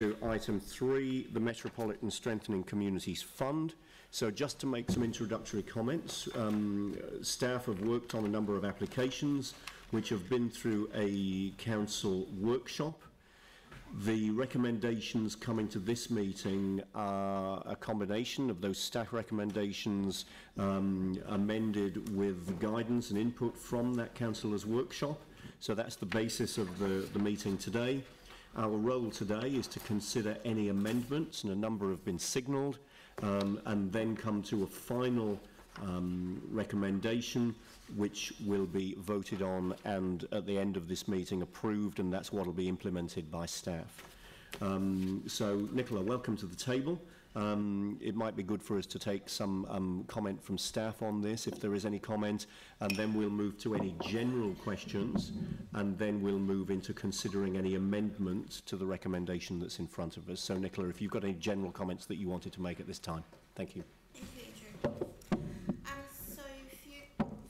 To item 3, the Metropolitan Strengthening Communities Fund. So just to make some introductory comments, staff have worked on a number of applications which have been through a council workshop. The recommendations coming to this meeting are a combination of those staff recommendations amended with guidance and input from that councillors' workshop. So that's the basis of the meeting today. Our role today is to consider any amendments, and a number have been signalled, and then come to a final recommendation which will be voted on and at the end of this meeting approved, and that's what will be implemented by staff. So Nicola, welcome to the table. It might be good for us to take some comment from staff on this, if there is any comment, and then we'll move to any general questions, and then we'll move into considering any amendments to the recommendation that's in front of us. So Nicola, if you've got any general comments that you wanted to make at this time. Thank you. Thank you, Andrew.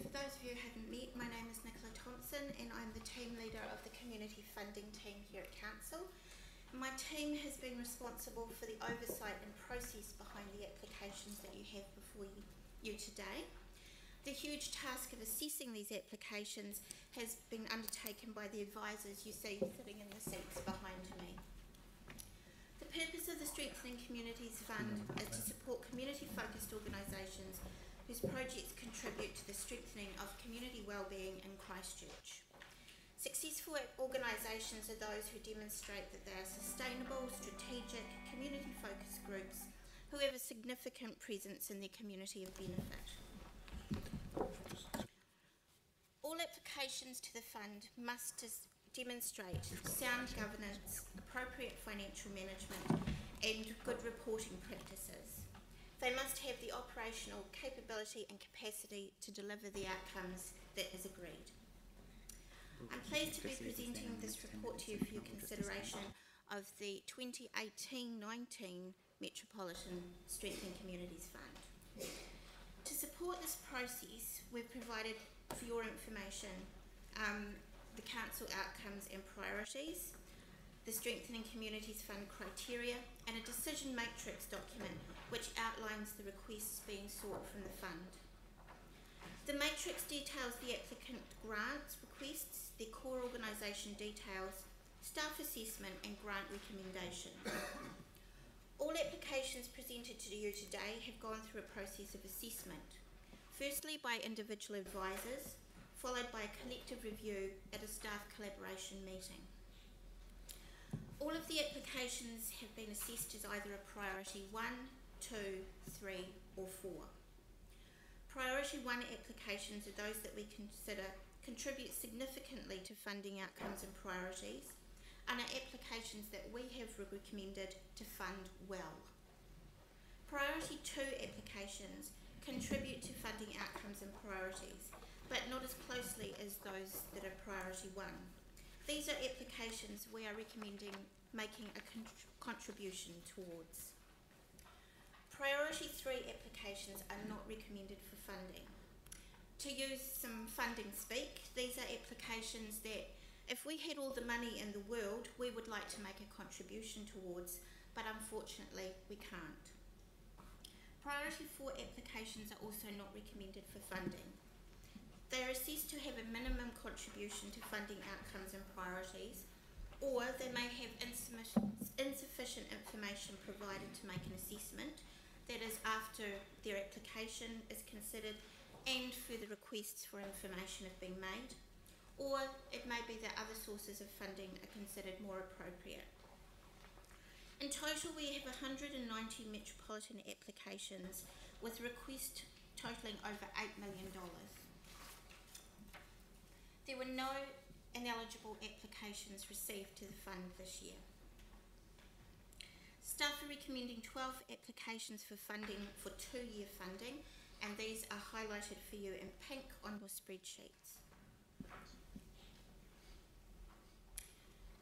For those of you who haven't met, my name is Nicola Thompson, and I'm the team leader of the community funding team here at Council. My team has been responsible for the oversight and process behind the applications that you have before you today. The huge task of assessing these applications has been undertaken by the advisors you see sitting in the seats behind me. The purpose of the Strengthening Communities Fund is to support community-focused organisations whose projects contribute to the strengthening of community wellbeing in Christchurch. Successful organisations are those who demonstrate that they are sustainable, strategic, community-focused groups who have a significant presence in their community of benefit. All applications to the fund must demonstrate sound governance, appropriate financial management and good reporting practices. They must have the operational capability and capacity to deliver the outcomes that is agreed. I'm pleased to be presenting this report to you for your consideration of the 2018-19 Metropolitan Strengthening Communities Fund. To support this process, we've provided for your information the Council outcomes and priorities, the Strengthening Communities Fund criteria, and a decision matrix document which outlines the requests being sought from the fund. The matrix details the applicant grants requests, their core organisation details, staff assessment and grant recommendations. All applications presented to you today have gone through a process of assessment, firstly by individual advisors, followed by a collective review at a staff collaboration meeting. All of the applications have been assessed as either a priority 1, 2, 3 or 4. Priority 1 applications are those that we consider contribute significantly to funding outcomes and priorities, and are applications that we have recommended to fund well. Priority 2 applications contribute to funding outcomes and priorities, but not as closely as those that are priority 1. These are applications we are recommending making a contribution towards. Priority 3 applications are not recommended for funding. To use some funding speak, these are applications that if we had all the money in the world, we would like to make a contribution towards, but unfortunately we can't. Priority 4 applications are also not recommended for funding. They are assessed to have a minimum contribution to funding outcomes and priorities, or they may have insufficient information provided to make an assessment, that is after their application is considered and further requests for information have been made, or it may be that other sources of funding are considered more appropriate. In total, we have 190 Metropolitan applications with requests totalling over $8 million. There were no ineligible applications received to the fund this year. Staff are recommending 12 applications for funding for 2-year funding, and these are highlighted for you in pink on your spreadsheets.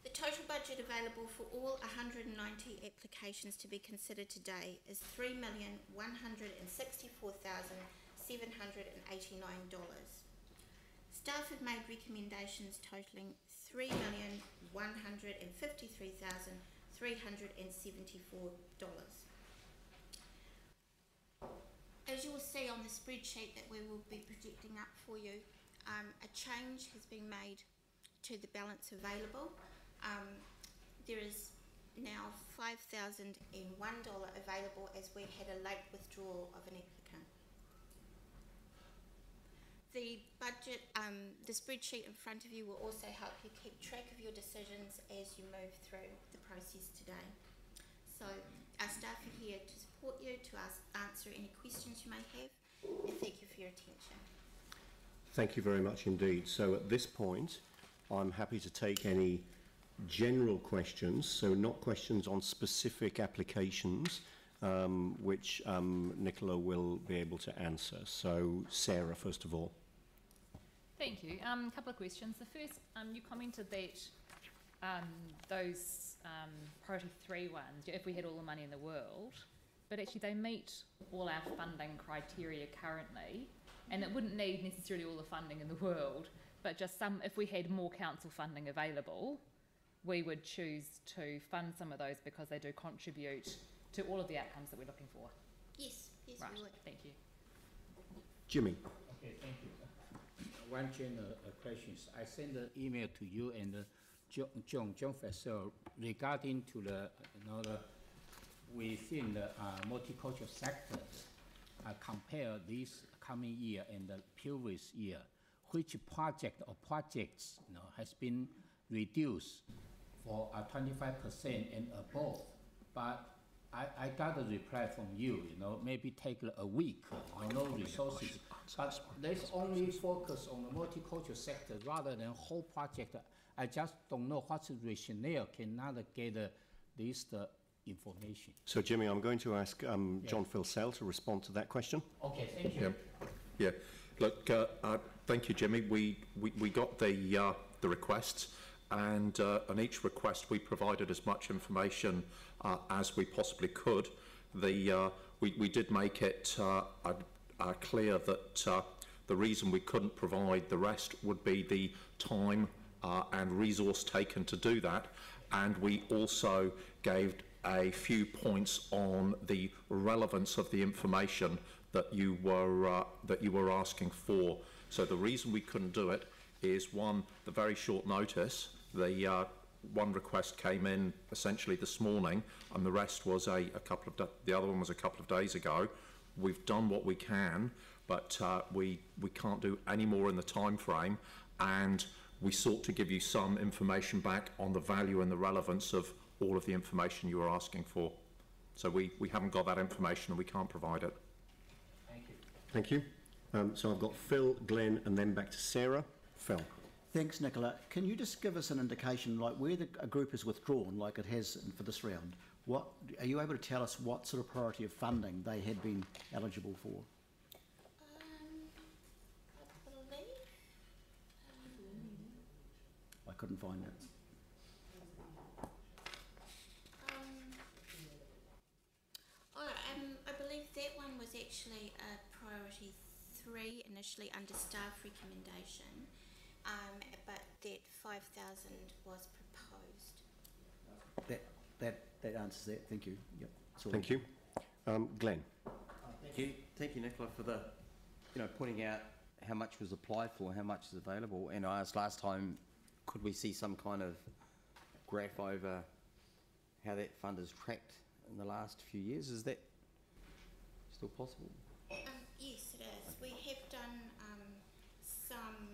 The total budget available for all 190 applications to be considered today is $3,164,789. Staff have made recommendations totalling $3,153,300 As you will see on the spreadsheet that we will be projecting up for you, a change has been made to the balance available. There is now $5,001 available as we had a late withdrawal of an applicant. The budget, the spreadsheet in front of you will also help you keep track of your decisions as you move through the process today. So our staff are here to support you, to answer any questions you may have, and thank you for your attention. Thank you very much indeed. So at this point, I'm happy to take any general questions, so not questions on specific applications, which Nicola will be able to answer. So Sarah, first of all. Thank you. A couple of questions. The first, you commented that those priority 3 ones, if we had all the money in the world, but actually they meet all our funding criteria currently, and it wouldn't need necessarily all the funding in the world, but just some, if we had more council funding available, we would choose to fund some of those because they do contribute to all of the outcomes that we're looking for. Yes, yes, right. we would. Thank you. Jimmy. Okay, thank you. One general question. I sent an email to you and John Fassel regarding to the, within the multicultural sectors, compare this coming year and the previous year, which project or projects has been reduced for 25% and above. But I got a reply from you, maybe take a week, no resources. But let's only focus on the multicultural sector rather than whole project. I just don't know what's the rationale, cannot get this information. So Jimmy, I'm going to ask John Filsell to respond to that question. Okay, thank you. Yeah. Look, thank you, Jimmy. We got the requests, and on each request we provided as much information as we possibly could. We did make it clear that the reason we couldn't provide the rest would be the time and resource taken to do that, and we also gave a few points on the relevance of the information that you were asking for. So the reason we couldn't do it is, one, the very short notice. The one request came in essentially this morning, and the rest was the other one was a couple of days ago. We've done what we can, but we can't do any more in the time frame, and we sought to give you some information back on the value and the relevance of all of the information you were asking for. So we haven't got that information and we can't provide it. Thank you. Thank you. So I've got Phil, Glenn, and then back to Sarah. Phil. Thanks, Nicola. Can you just give us an indication, like where a group is withdrawn, like it has for this round? What are you able to tell us? What sort of priority of funding they had been eligible for? I believe. I couldn't find it. I believe that one was actually a priority 3 initially under staff recommendation, but that 5,000 was proposed. That answers that. Thank you. Yep. Thank you. Glenn. Thank you, Nicola, for the, pointing out how much was applied for, how much is available. And I asked last time, could we see some kind of graph over how that fund has tracked in the last few years? Is that still possible? Yes, it is. We have done some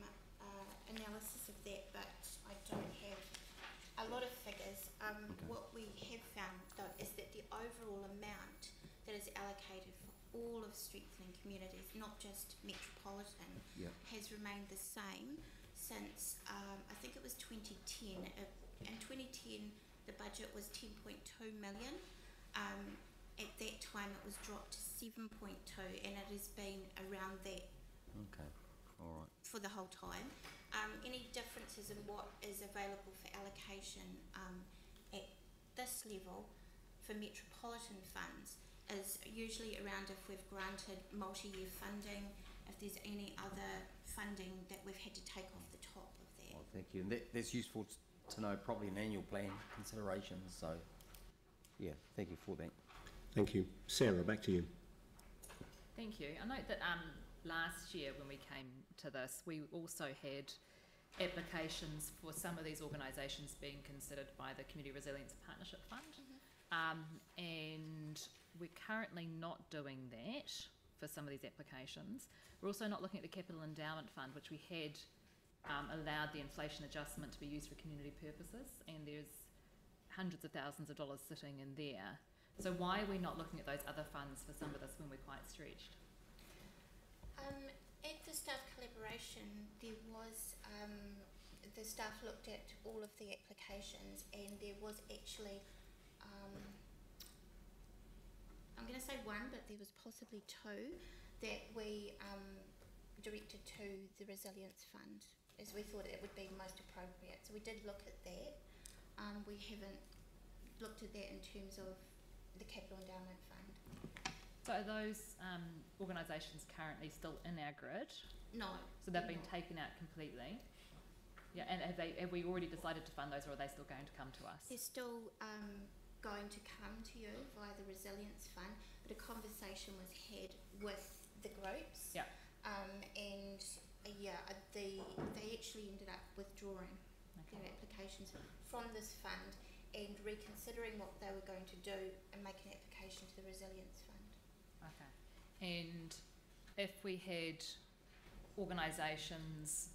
analysis of that, but I don't have a lot of figures. Okay. What we have found, though, is that the overall amount that is allocated for all of strengthening communities, not just Metropolitan, has remained the same since I think it was 2010. In 2010, the budget was 10.2 million. At that time, it was dropped to 7.2, and it has been around that. Okay, all right. For the whole time. Any differences in what is available for allocation at this level for Metropolitan funds is usually around if we've granted multi-year funding, if there's any other funding that we've had to take off the top of that. Well, thank you. And that's useful to know, probably an annual plan considerations. So yeah, thank you for that. Thank you. Sarah, back to you. Thank you. I note that last year when we came to this, we also had applications for some of these organisations being considered by the Community Resilience Partnership Fund, and we're currently not doing that for some of these applications. We're also not looking at the Capital Endowment Fund, which we had allowed the inflation adjustment to be used for community purposes, and there's hundreds of thousands of dollars sitting in there. So why are we not looking at those other funds for some of this when we're quite stretched? At the staff collaboration, there was, the staff looked at all of the applications, and there was actually, I'm going to say one, but there was possibly two that we directed to the Resilience Fund, as we thought it would be most appropriate. So we did look at that. We haven't looked at that in terms of the Capital Endowment Fund. So are those organisations currently still in our grid? No. So they've been taken out completely? Yeah, and have we already decided to fund those, or are they still going to come to us? They're still going to come to you via the Resilience Fund, but a conversation was had with the groups. Yeah. And they actually ended up withdrawing their applications from this fund and reconsidering what they were going to do and make an application to the Resilience Fund. Okay. And if we had organisations,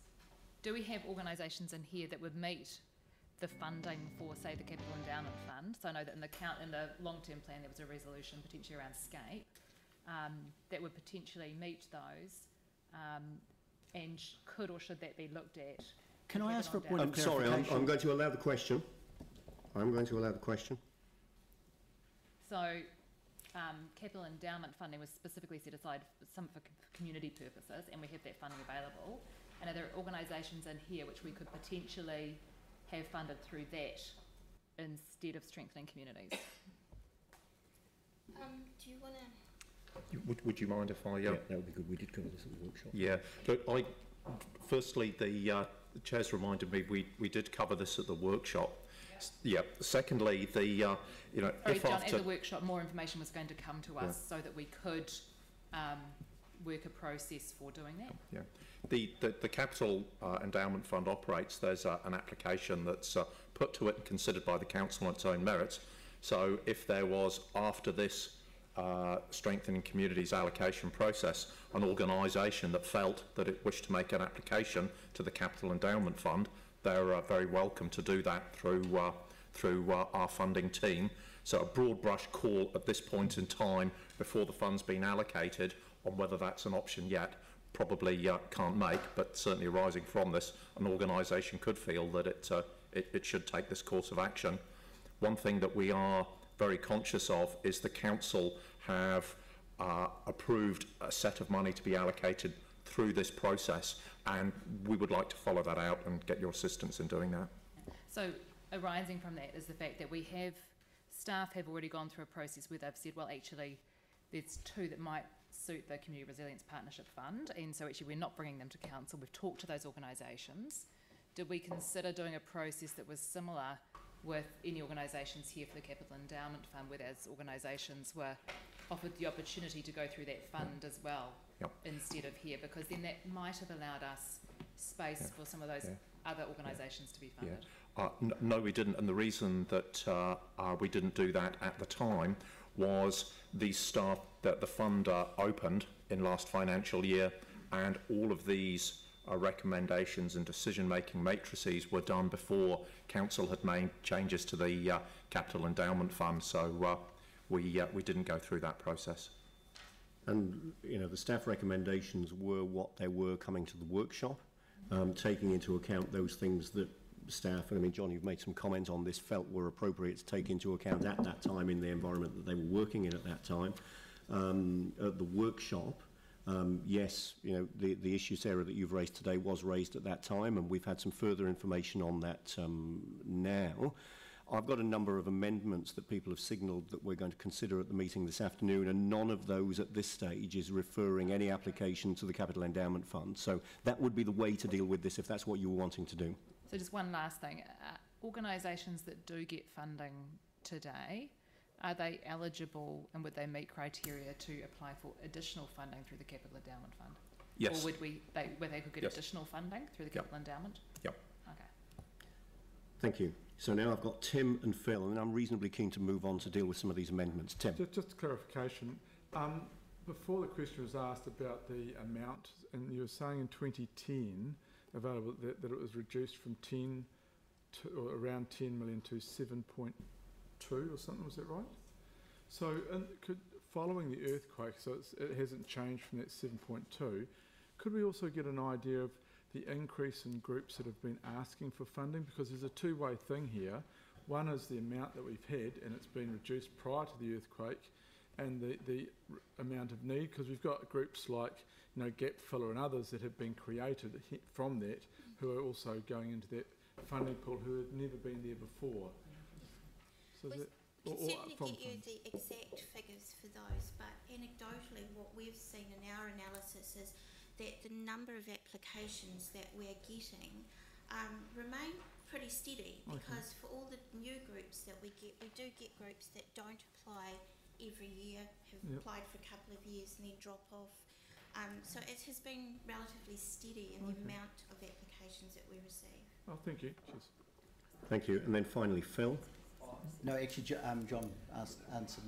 do we have organisations in here that would meet the funding for, say, the Capital Endowment Fund? So I know that in the long-term plan there was a resolution potentially around SCAPE that would potentially meet those, and could or should that be looked at? Can I ask for a point of Sorry, clarification? I'm going to allow the question. I'm going to allow the question. So capital endowment funding was specifically set aside for community purposes, and we have that funding available. And are there organisations in here which we could potentially have funded through that instead of strengthening communities? Do you want to? Would you mind if I... Yeah, that would be good. We did cover this at the workshop. Yeah. Look, firstly, the Chair's reminded me we did cover this at the workshop. Yeah. Secondly, Sorry, if John, after... at the workshop more information was going to come to us so that we could work a process for doing that. Yeah. The Capital Endowment Fund operates. There's an application that's put to it and considered by the Council on its own merits. So if there was, after this strengthening communities allocation process, an organisation that felt that it wished to make an application to the Capital Endowment Fund, they're very welcome to do that through our funding team. So a broad brush call at this point in time, before the fund's been allocated, on whether that's an option yet, probably can't make, but certainly arising from this, an organisation could feel that it should take this course of action. One thing that we are very conscious of is the council have approved a set of money to be allocated through this process, and we would like to follow that out and get your assistance in doing that. So arising from that is the fact that staff have already gone through a process where they've said, well, actually there's two that might suit the Community Resilience Partnership Fund, and so actually we're not bringing them to council. We've talked to those organisations. Did we consider doing a process that was similar with any organisations here for the Capital Endowment Fund, where those organisations were offered the opportunity to go through that fund as well, instead of here, because then that might have allowed us space for some of those other organisations to be funded? No, we didn't, and the reason that we didn't do that at the time was the fund opened in last financial year, and all of these recommendations and decision-making matrices were done before council had made changes to the Capital Endowment Fund, so we didn't go through that process. And the staff recommendations were what they were coming to the workshop, taking into account those things that staff, and I mean, John, you've made some comments on this, felt were appropriate to take into account at that time in the environment that they were working in at that time. At the workshop, yes, the issue, Sarah, that you've raised today was raised at that time, and we've had some further information on that now. I've got a number of amendments that people have signalled that we're going to consider at the meeting this afternoon, and none of those at this stage is referring any application to the Capital Endowment Fund. So that would be the way to deal with this if that's what you were wanting to do. So just one last thing. Organisations that do get funding today, are they eligible and would they meet criteria to apply for additional funding through the Capital Endowment Fund? Yes. Or where they could get Yes. additional funding through the Yep. Capital Endowment? Yep. Okay. Thank you. So now I've got Tim and Phil, and I'm reasonably keen to move on to deal with some of these amendments. Tim. Just a clarification. Before the question was asked about the amount, and you were saying in 2010 available that it was reduced from 10 to or around 10 million to 7.2 or something. Was that right? So, following the earthquake, so it hasn't changed from that 7.2. Could we also get an idea of the increase in groups that have been asking for funding? Because there's a two-way thing here. One is the amount that we've had, and it's been reduced prior to the earthquake, and the amount of need, because we've got groups like, you know, Gap Filler and others that have been created from that, who are also going into that funding pool who have never been there before. So We that, can certainly from get you the exact figures for those, but anecdotally what we've seen in our analysis is that the number of applications that we're getting remain pretty steady, because for all the new groups that we do get groups that don't apply every year, have applied for a couple of years and then drop off. So it has been relatively steady in the amount of applications that we receive. Oh, thank you. Cheers. Thank you. And then finally, Phil. No, actually, John answered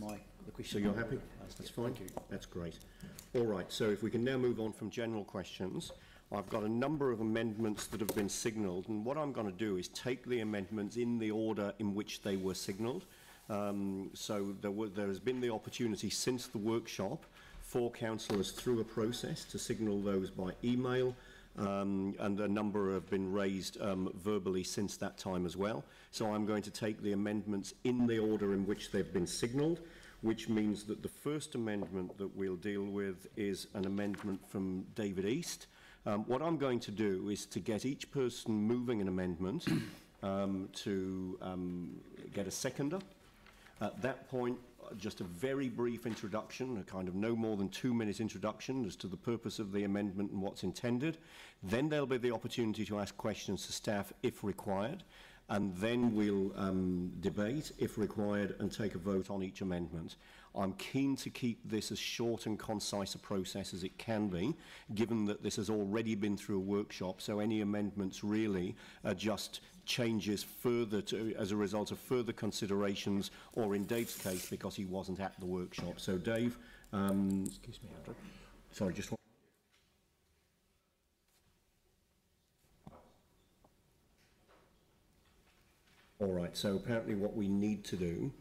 the question. So you're happy? That's fine. Thank you. That's great. All right, so if we can now move on from general questions. I've has got a number of amendments that have been signalled, and what I'm going to do is take the amendments in the order in which they were signalled. So there has been the opportunity since the workshop for councillors through a process to signal those by email, and a number have been raised verbally since that time as well. So I'm going to take the amendments in the order in which they've been signalled, which means that the first amendment that we'll deal with is an amendment from David East. What I'm going to do is to get each person moving an amendment to get a seconder. At that point, just a very brief introduction, a kind of no more than 2-minute introduction as to the purpose of the amendment and what's intended. Then there'll be the opportunity to ask questions to staff if required, and then we'll debate if required and take a vote on each amendment. I'm keen to keep this as short and concise a process as it can be, given that this has already been through a workshop, so any amendments really are just changes further as a result of further considerations, or in Dave's case, because he wasn't at the workshop. So Dave, Excuse me, Andrew. sorry, just one. All right, so apparently what we need to do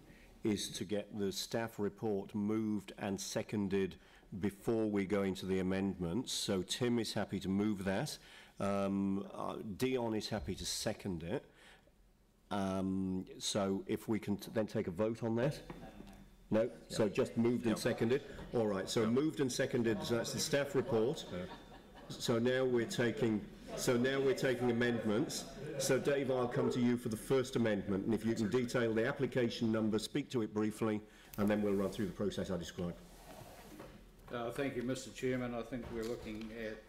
is to get the staff report moved and seconded before we go into the amendments. So Tim is happy to move that. Dion is happy to second it. So if we can then take a vote on that? No? So just moved and seconded? All right, so moved and seconded, so that's the staff report. So now we're taking amendments. So Dave, I'll come to you for the first amendment, and if you can detail the application number, speak to it briefly, and then we'll run through the process I described. Thank you, Mr. Chairman. I think we're looking at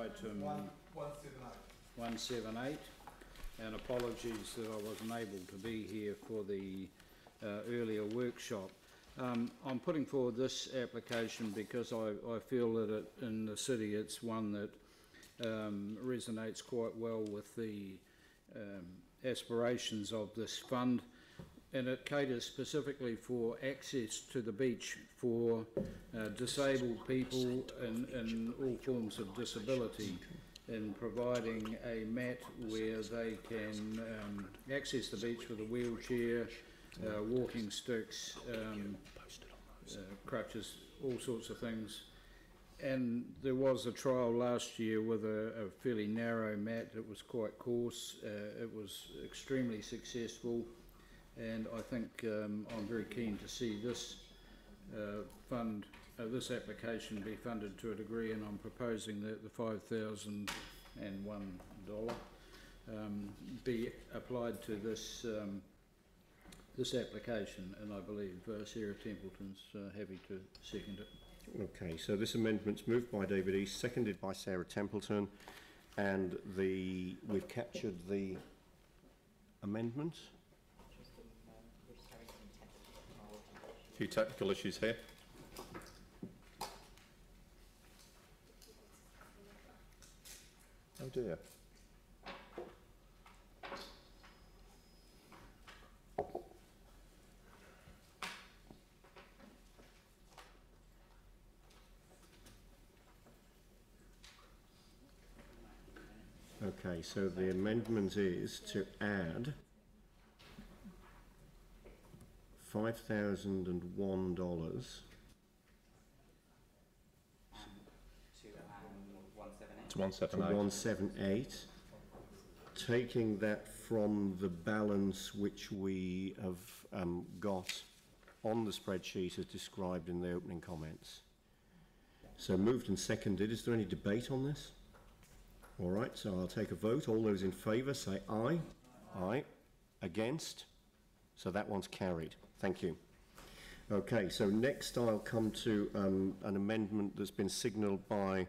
item 178, and apologies that I wasn't able to be here for the earlier workshop. I'm putting forward this application because I feel that in the city it's one that resonates quite well with the aspirations of this fund, and it caters specifically for access to the beach for disabled people in all forms of disability, in providing a mat where they can access the beach with a wheelchair, walking sticks, crutches, all sorts of things. And there was a trial last year with a fairly narrow mat. It was quite coarse. It was extremely successful, and I think I'm very keen to see this this application be funded to a degree, and I'm proposing that the $5,001 be applied to this this application, and I believe Sarah Templeton's happy to second it. Okay, so this amendment's moved by David East, seconded by Sarah Templeton, and we've captured the amendment. A few technical issues here. Oh dear. Okay, so the amendment is to add $5,001 To to 178. 178, taking that from the balance which we have got on the spreadsheet as described in the opening comments. So moved and seconded. Is there any debate on this? All right, so I'll take a vote. All those in favour say aye. Aye. Against? So that one's carried. Thank you. Okay, so next I'll come to an amendment that's been signalled by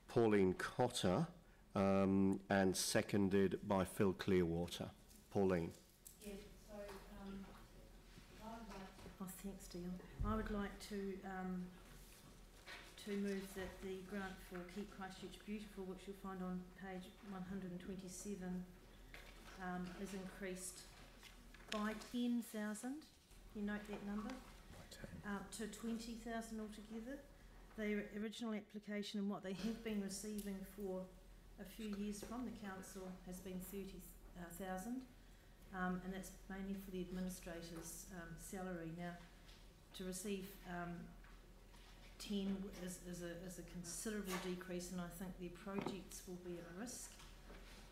Pauline Cotter and seconded by Phil Clearwater. Pauline. Yeah, so thanks, Dean. I would like to move that the grant for Keep Christchurch Beautiful, which you'll find on page 127, is increased by 10,000. You note that number? To 20,000 altogether. Their original application and what they have been receiving for a few years from the council has been 30,000, and that's mainly for the administrator's salary. Now, to receive 10 is a considerable decrease, and I think their projects will be at risk.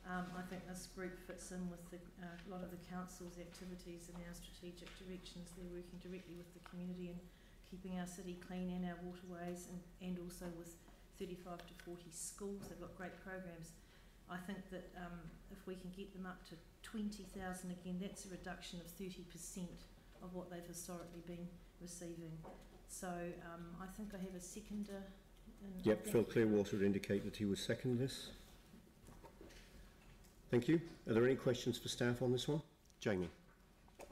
I think this group fits in with a lot of the council's activities and our strategic directions. They're working directly with the community and keeping our city clean and our waterways, and also with 35 to 40 schools. They've got great programs. I think that if we can get them up to 20,000 again, that's a reduction of 30% of what they've historically been receiving. So I think I have a seconder. Yep, Phil Clearwater would indicate that he would second this. Thank you. Are there any questions for staff on this one? Jamie.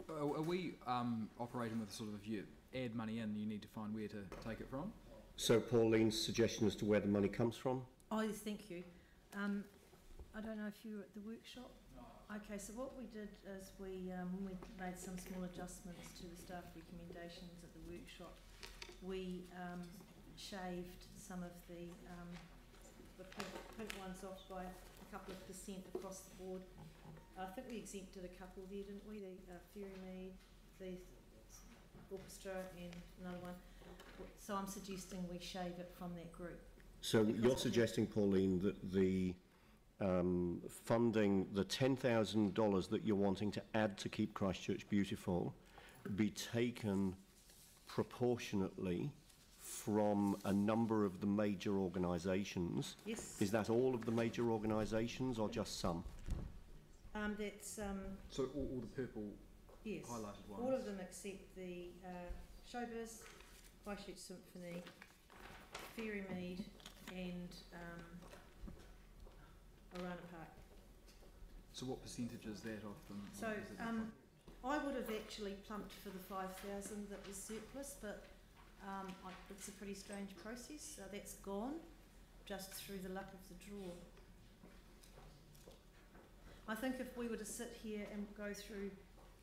Are we operating with a sort of, if you add money in, you need to find where to take it from? So Pauline's suggestion as to where the money comes from? Oh, yes, thank you. I don't know if you were at the workshop? No. Okay, so what we did is we made some small adjustments to the staff recommendations at the workshop. We shaved some of the pink ones off by a couple of % across the board. I think we exempted a couple there, didn't we? The Ferry Mead, the orchestra, and another one. So I'm suggesting we shave it from that group. So you're suggesting, Pauline, that the funding, the $10,000 that you're wanting to add to Keep Christchurch Beautiful, be taken proportionately from a number of the major organisations? Yes. Is that all of the major organisations or just some? That's So all the purple yes, highlighted ones? all of them except the Showbiz, Christchurch Symphony, Ferry Mead, and Orana Park. So what percentage is that of them? So I would have actually plumped for the 5,000 that was surplus, but it's a pretty strange process. So that's gone just through the luck of the draw. I think if we were to sit here and go through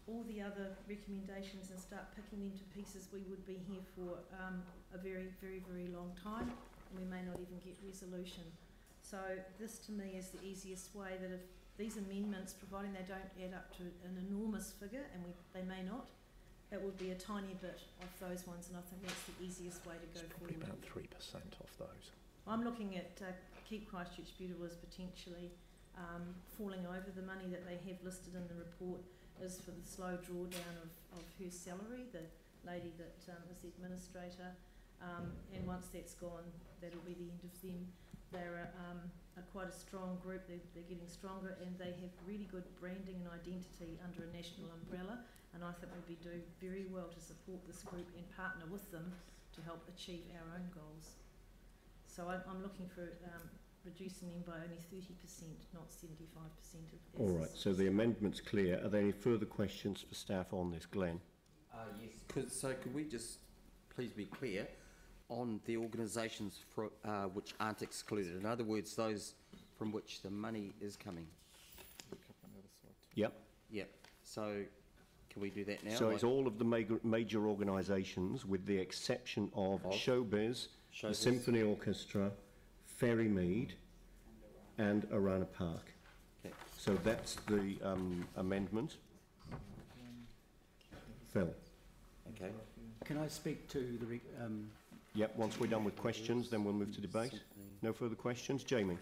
all the other recommendations and start picking them to pieces, we would be here for a very, very, very long time, and we may not even get resolution. So this to me is the easiest way, that if these amendments, providing they don't add up to an enormous figure, and they may not, it would be a tiny bit of those ones, and I think that's the easiest way to go forward. About 3% off those. I'm looking at Keep Christchurch Beautiful as potentially falling over. The money that they have listed in the report is for the slow drawdown of her salary, the lady that is the administrator, and once that's gone, that'll be the end of them. They're quite a strong group. They're getting stronger, and they have really good branding and identity under a national umbrella, and I think we'd be doing very well to support this group and partner with them to help achieve our own goals. So I'm looking for reducing them by only 30%, not 75%. All right, so the amendment's clear. Are there any further questions for staff on this? Glenn? Yes. So could we just please be clear on the organisations which aren't excluded? In other words, those from which the money is coming. Yep. Yep. So can we do that now? So it's all of the major organisations with the exception of Showbiz, the Symphony Orchestra, Ferrymead and Arana Park. Okay. So that's the amendment. Phil. Okay. Can I speak to the... Yep, once we're done with questions, then we'll move to debate. No further questions? Jamie?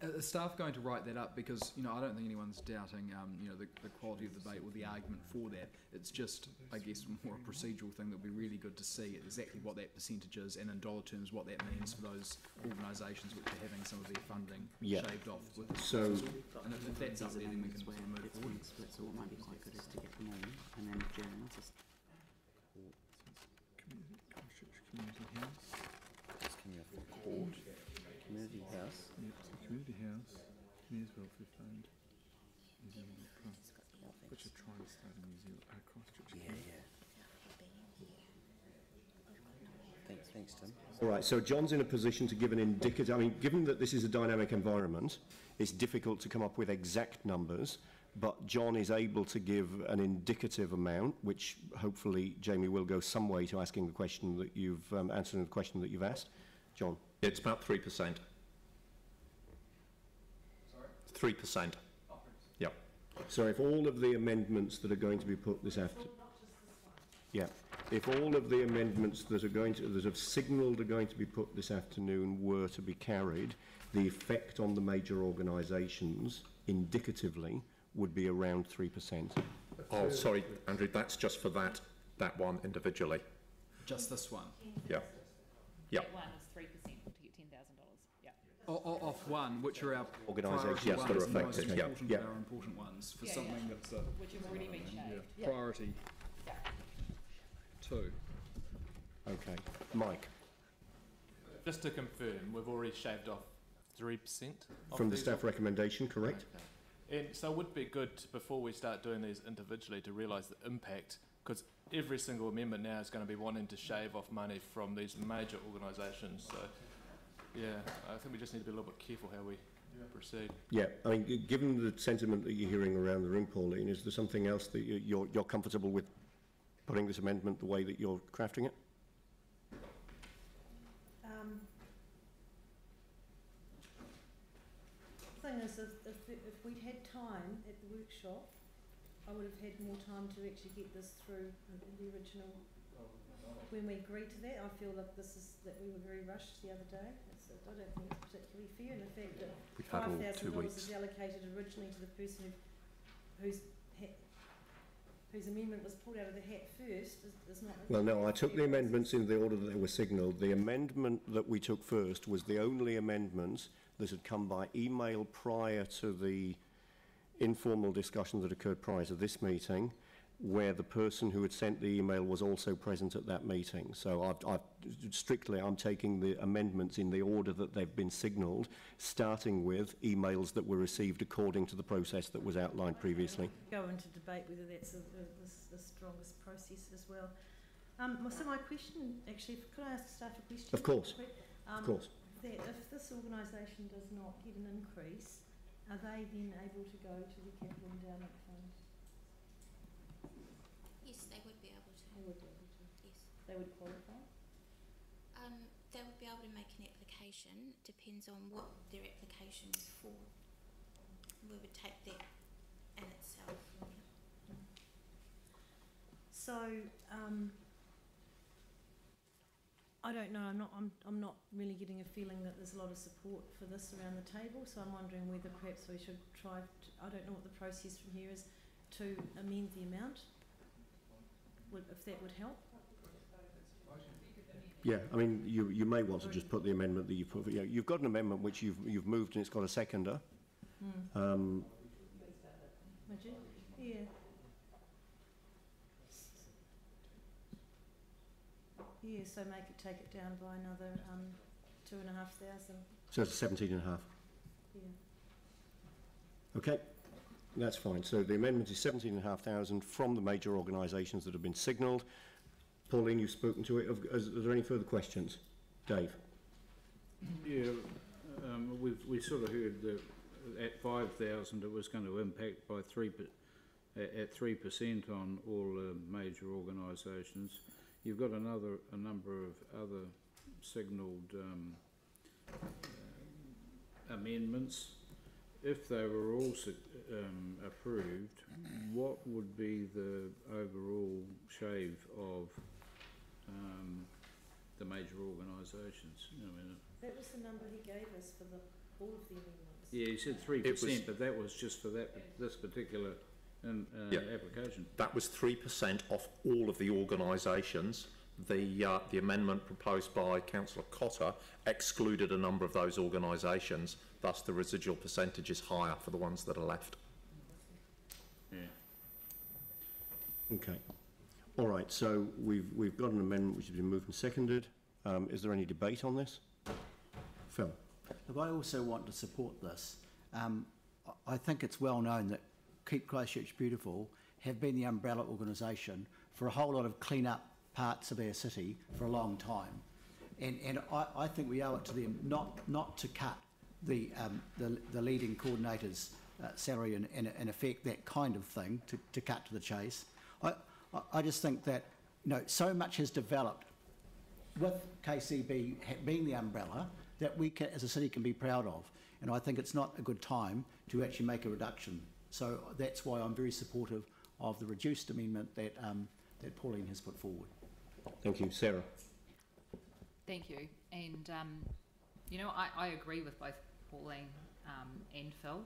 Are staff going to write that up? Because, you know, I don't think anyone's doubting, you know, the quality of the debate or the argument for that. It's just, I guess, more a procedural thing that would be really good to see exactly what that percentage is and in dollar terms what that means for those organisations which are having some of their funding shaved off. With so, and if that's up there, then we can sort of move forward. Split, so what might be quite good is to get them all and then adjourn. Just Community House. It's coming off the court. Community House. Yep, so Community House, Mayor's Welfare Fund, New Zealand Trust, which are trying to start in New Zealand, Christchurch. Yeah. Thanks, Tim. all right, so John's in a position to give an indicative... I mean, given that this is a dynamic environment, it's difficult to come up with exact numbers, but John is able to give an indicative amount, which hopefully Jamie will go some way to asking the question that you've answering the question that you've asked. John? It's about 3%. Sorry? 3%. Yep. So if all of the amendments that are going to be put this afternoon... Yeah. If all of the amendments that have signalled are going to be put this afternoon were to be carried, the effect on the major organisations, indicatively, would be around 3%. Oh, sorry, Andrew, that's just for that one individually. Just this one? Yeah. Yeah. That one is 3% to get $10,000. Yeah. Off one, which are our Organisations priority that are ones, the most affected, yeah. important Yeah. of our important ones, for Yeah, something yeah. that's Which have already been shaved. priority two. Okay. Mike? Just to confirm, we've already shaved off 3% From the staff recommendation, correct? Okay. And so it would be good, before we start doing these individually, to realise the impact, because every single member now is going to be wanting to shave off money from these major organisations. So, yeah, I think we just need to be a little bit careful how we proceed. Yeah, I mean, given the sentiment that you're hearing around the room, Pauline, is there something else that you're comfortable with putting this amendment the way that you're crafting it? The thing is, if we'd had time at the workshop, I would have had more time to actually get this through the original. When we agreed to that, I feel like that we were very rushed the other day. I don't think it's particularly fair, and the fact that $5,000 is allocated originally to the person whose amendment was pulled out of the hat first is not... Well, no, I took the amendments in the order that they were signalled. The amendment that we took first was the only amendment that had come by email prior to the informal discussion that occurred prior to this meeting, where the person who had sent the email was also present at that meeting. So I'm taking the amendments in the order that they've been signalled, starting with emails that were received according to the process that was outlined previously. Go into debate whether that's the strongest process as well. So my question, actually, could I ask staff a question? Of course. Of course. That if this organisation does not get an increase, are they then able to go to the Capital Endowment Fund? Yes, they would be able to. They would be able to. Yes. They would qualify? They would be able to make an application. Depends on what their application is for. We would take that in itself. So, I don't know. I'm not really getting a feeling that there's a lot of support for this around the table. So I'm wondering whether perhaps we should try. I don't know what the process from here is to amend the amount. If that would help. Yeah, I mean, you may want to just put the amendment that you put. You know, you've got an amendment which you've moved and it's got a seconder. Would you? Yeah. Yeah, so take it down by another 2,500. So it's 17.5. Yeah. Okay. That's fine. So the amendment is 17,500 from the major organisations that have been signalled. Pauline, you've spoken to it. Are there any further questions? Dave? Yeah, we sort of heard that at 5,000 it was going to impact by 3% on all major organisations. You've got a number of other signalled amendments. If they were all approved, what would be the overall shave of the major organisations? I mean, That was the number he gave us for all of the amendments. yeah, he said 3%, but that was just for this particular application. That was 3% off all of the organisations. The amendment proposed by Councillor Cotter excluded a number of those organisations, thus the residual percentage is higher for the ones that are left. Yeah. Okay. All right, so we've got an amendment which has been moved and seconded. Is there any debate on this? Phil? Look, I also want to support this. I think it's well known that Keep Christchurch Beautiful have been the umbrella organisation for a whole lot of clean-up parts of our city for a long time. And I think we owe it to them not to cut the leading coordinator's salary and in effect that kind of thing, to cut to the chase. I just think that, you know, so much has developed with KCB being the umbrella that we can, as a city, can be proud of. And I think it's not a good time to actually make a reduction. So that's why I'm very supportive of the reduced amendment that that Pauline has put forward. Thank you. Sarah? Thank you. And, you know, I agree with both Pauline and Phil,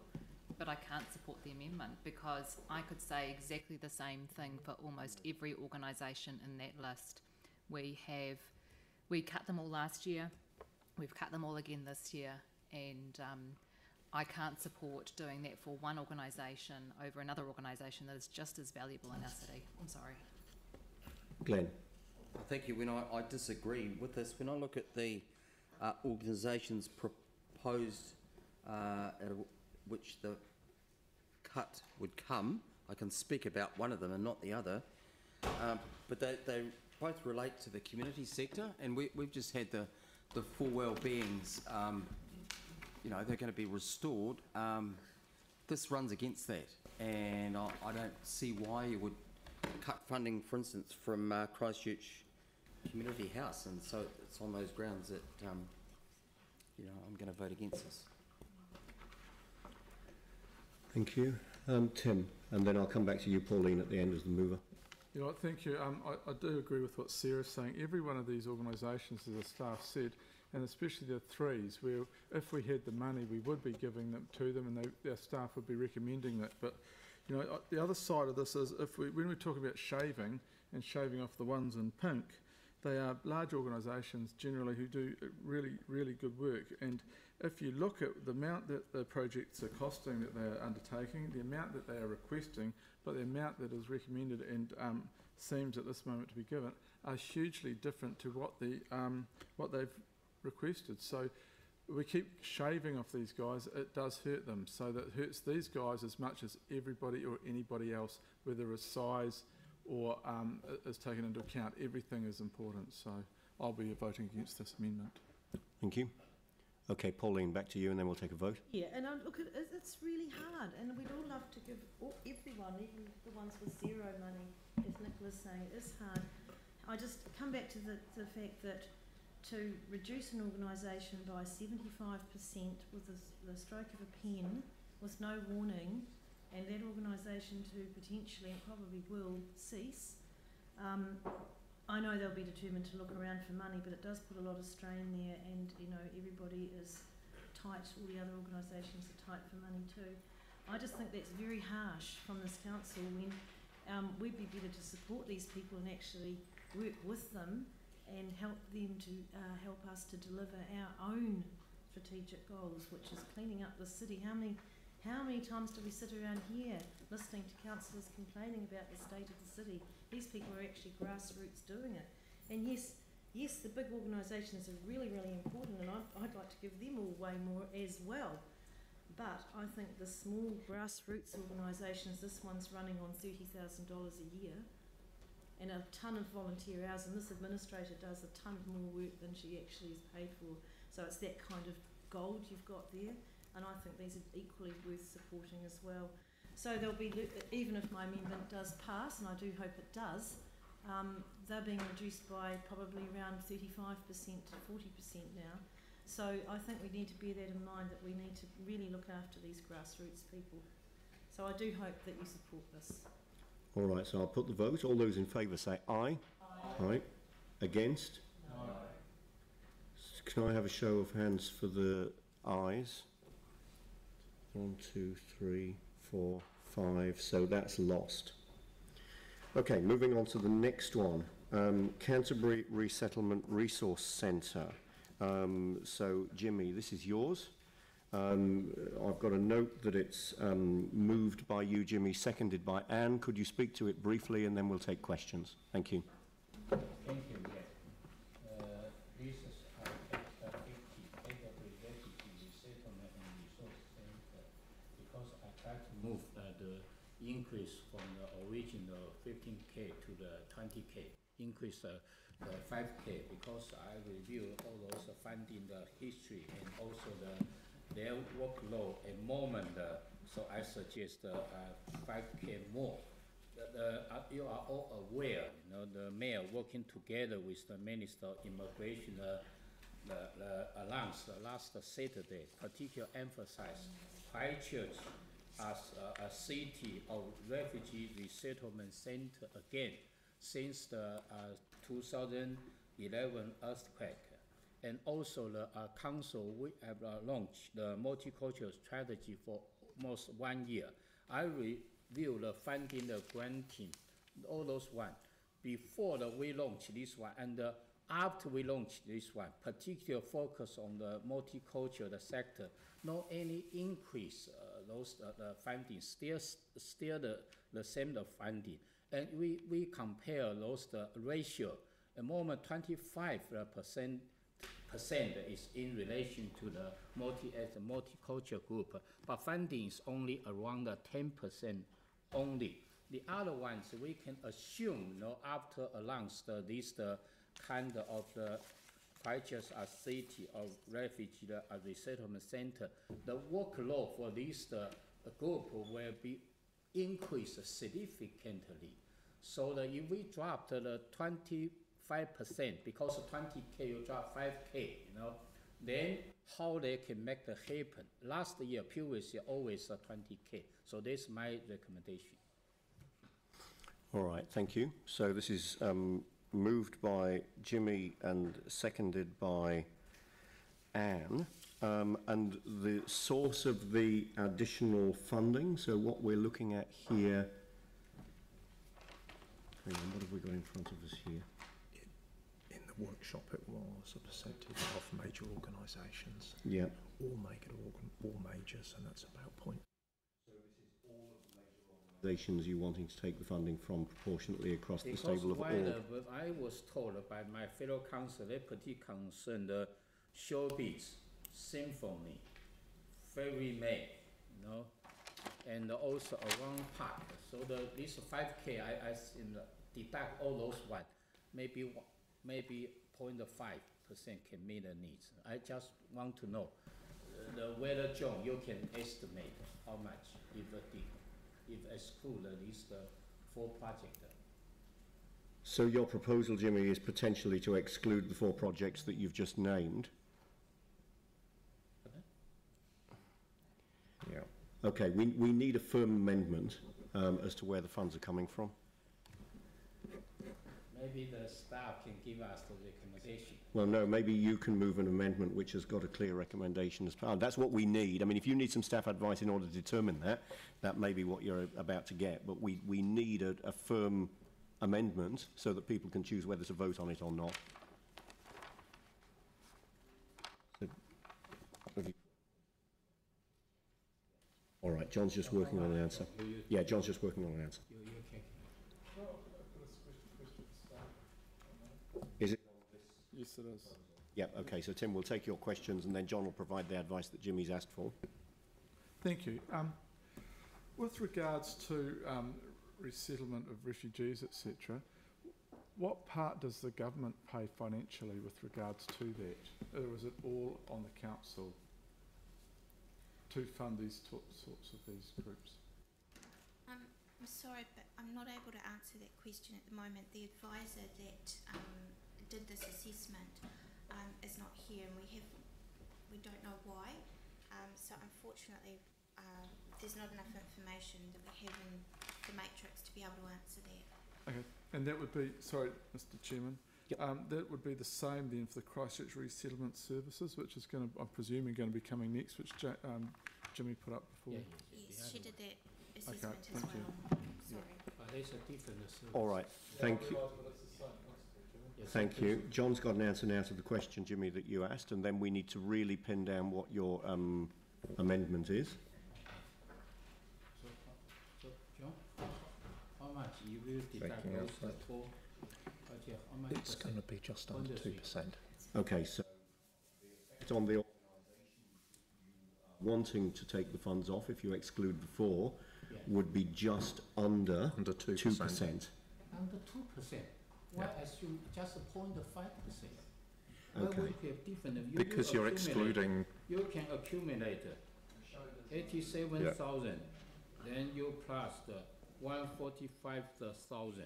but I can't support the amendment because I could say exactly the same thing for almost every organisation in that list. We cut them all last year, we've cut them all again this year, and I can't support doing that for one organisation over another organisation that is just as valuable in our city. I'm sorry. Glenn? Thank you. When I disagree with this, when I look at the organisations proposed which the cut would come, I can speak about one of them and not the other, but they both relate to the community sector, and we've just had the four well-beings, you know, they're going to be restored. This runs against that, and I don't see why you would cut funding, for instance, from Christchurch Community House, and so it's on those grounds that, you know, I'm going to vote against this. Thank you. Tim, and then I'll come back to you, Pauline, at the end as the mover. You know, thank you. I do agree with what Sarah's saying. Every one of these organisations, as the staff said, and especially the threes, where if we had the money, we would be giving them to them, and their staff would be recommending that. But you know, the other side of this is when we talk about shaving and shaving off the ones in pink, they are large organisations generally who do really, really good work. And if you look at the amount that the projects are costing that they are undertaking, the amount that they are requesting, but the amount that is recommended and seems at this moment to be given, are hugely different to what they've requested. So we keep shaving off these guys, it does hurt them. So that hurts these guys as much as everybody or anybody else, whether it's size or is taken into account. Everything is important. So I'll be voting against this amendment. Thank you. Okay, Pauline, back to you, and then we'll take a vote. Yeah, and look, it's really hard, and we'd all love to give everyone, even the ones with zero money, as Nicola's saying, it is hard. I just come back to the fact that to reduce an organisation by 75% with the stroke of a pen, with no warning, and that organisation to potentially and probably will cease, I know they'll be determined to look around for money, but it does put a lot of strain there, and you know, everybody is tight, all the other organisations are tight for money too. I just think that's very harsh from this council when we'd be better to support these people and actually work with them and help them to help us to deliver our own strategic goals, which is cleaning up the city. How many times do we sit around here listening to councillors complaining about the state of the city? These people are actually grassroots doing it. And yes, the big organisations are really, really important, and I'd like to give them all way more as well. But I think the small grassroots organisations, this one's running on $30,000 a year, and a ton of volunteer hours, and this administrator does a ton more work than she actually is paid for. So it's that kind of gold you've got there, and I think these are equally worth supporting as well. So there'll be, even if my amendment does pass, and I do hope it does, they're being reduced by probably around 35% to 40% now. So I think we need to bear that in mind, that we need to really look after these grassroots people. So I do hope that you support this. All right, so I'll put the vote. All those in favour say aye. Aye. Aye. Against? No. Can I have a show of hands for the ayes? 1, 2, 3, 4, 5. So that's lost. Okay, moving on to the next one. Canterbury Resettlement Resource Centre. So, Jimmy, this is yours. I've got a note that it's moved by you, Jimmy, seconded by Anne. Could you speak to it briefly, and then we'll take questions? Thank you. Thank you, yes. This is Canterbury Refugee Resettlement and Resource Center, because I try to move the increase from the original 15K to the 20K, increase the 5K, because I review all those funding, the history, and also their workload and moment, so I suggest 5K more. You are all aware, you know, the mayor working together with the Minister of Immigration, the announced last Saturday, particularly emphasize Christchurch as a city of refugee resettlement center again since the 2011 earthquake. And also the council, we have launched the multicultural strategy for almost 1 year. I review the funding, the granting, all those one, before we launch this one, and after we launch this one, particular focus on the multicultural sector, not any increase, the funding, still the same the funding. And we compare those the ratio. At the moment, 25% is in relation to the multicultural group, but funding is only around 10% only. The other ones we can assume, you know, after announced this kind of the Christchurch as city of refugee resettlement center, the workload for this group will be increased significantly. So that if we drop the 25%, because of 20K you drop 5K, you know, then how they can make that happen? Last year, previous year, always 20K. So that's my recommendation. All right, thank you. So this is moved by Jimmy and seconded by Anne. And the source of the additional funding, so what we're looking at here, hang on, what have we got in front of us here? In the workshop it was a percentage of major organisations. Yeah. All majors, and that's about point. So this is all of the major organisations you wanting to take the funding from proportionately across the stable of all? But I was told by my fellow council, they're pretty concerned, showbiz, symphony, fairy May, you know, and also around park. So this 5K, I deduct all those one, maybe 0.5% can meet the needs. I just want to know whether, John, you can estimate how much if exclude these 4 projects. So your proposal, Jimmy, is potentially to exclude the 4 projects that you've just named? Yeah. Okay, we need a firm amendment as to where the funds are coming from. Maybe the staff can give us the recommendation. Well, no, maybe you can move an amendment which has got a clear recommendation as part. That's what we need. I mean, if you need some staff advice in order to determine that, that may be what you're about to get. But we need a firm amendment so that people can choose whether to vote on it or not. So, all right, John's just working on an answer. Yeah, John's just working on an answer. Is it? Yes, it is. Yeah, okay, so Tim will take your questions and then John will provide the advice that Jimmy's asked for. Thank you. With regards to resettlement of refugees, etc., what part does the government pay financially with regards to that? Or is it all on the council to fund these sorts of these groups? I'm sorry, but I'm not able to answer that question at the moment. The advisor that did this assessment is not here, and we don't know why. So unfortunately, there's not enough information that we have in the matrix to be able to answer that. Okay, and that would be, sorry, Mr. Chairman, that would be the same then for the Christchurch Resettlement Services, which is going to, I'm presuming, going to be coming next, which Jimmy put up before. Yes, she did that assessment as thank well. Sorry. There's a difference. All right, thank you. Thank you. John's got an answer now to the question, Jimmy, that you asked, and then we need to really pin down what your amendment is. So John, how much you will deduct those four budget? How much? It's going to be just under 2%. Okay, so it's on the organisation wanting to take the funds off, if you exclude the four, would be just under 2%. Under 2%. Why assume just 0.5%? Why would it be different? Because you're excluding. You can accumulate 87,000, then you plus the 145,000,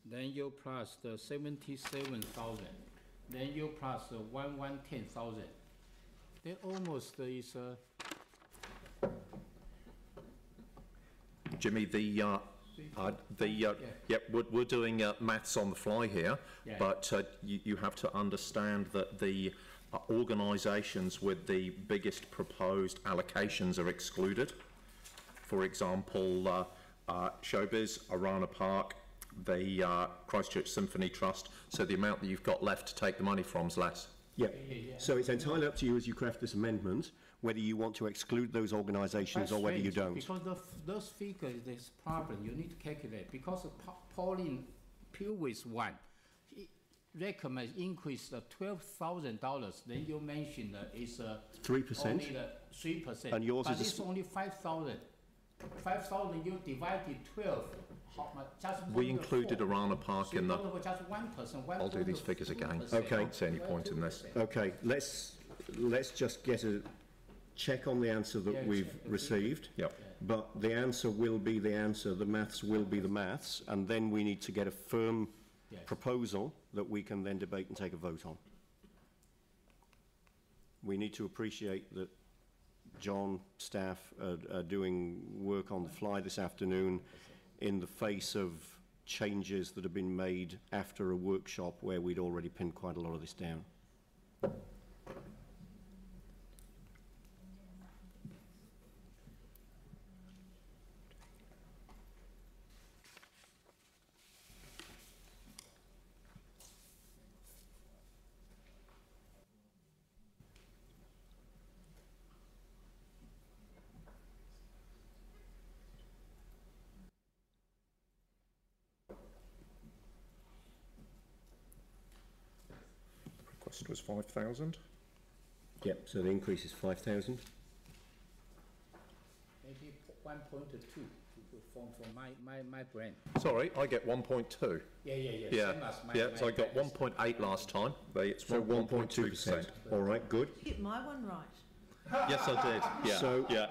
then you plus the 77,000, then you plus the 110,000. That almost is. Jimmy, we're doing maths on the fly here, but you have to understand that the organisations with the biggest proposed allocations are excluded. For example, Showbiz, Arana Park, the Christchurch Symphony Trust, so the amount that you've got left to take the money from is less. Yeah, so it's entirely up to you as you craft this amendment, whether you want to exclude those organisations or whether you don't. Because those figures, this problem, you need to calculate. Because Pauline previous one, recommends increase the $12,000. Then you mentioned is 3%. Only the 3%. And yours but is it's only 5,000. 5,000 you divided 12. How much? Just we included Arana Park so in the. Just 1%. I'll do these figures again. Okay. I don't see any point in this. Okay, let's just get a check on the answer that we've received. Yep. But the answer will be the answer, the maths will be the maths, and then we need to get a firm proposal that we can then debate and take a vote on. We need to appreciate that John, staff are doing work on the fly this afternoon in the face of changes that have been made after a workshop where we'd already pinned quite a lot of this down. Request was 5,000. Yep, so the increase is 5,000. Maybe 1.2 from my brain. Sorry, I get 1.2. Yeah. Yeah, so I got 1.8 last time. It's So 1.2%. All right, good. Get my one right. Yes, I did. Yeah. So, yeah.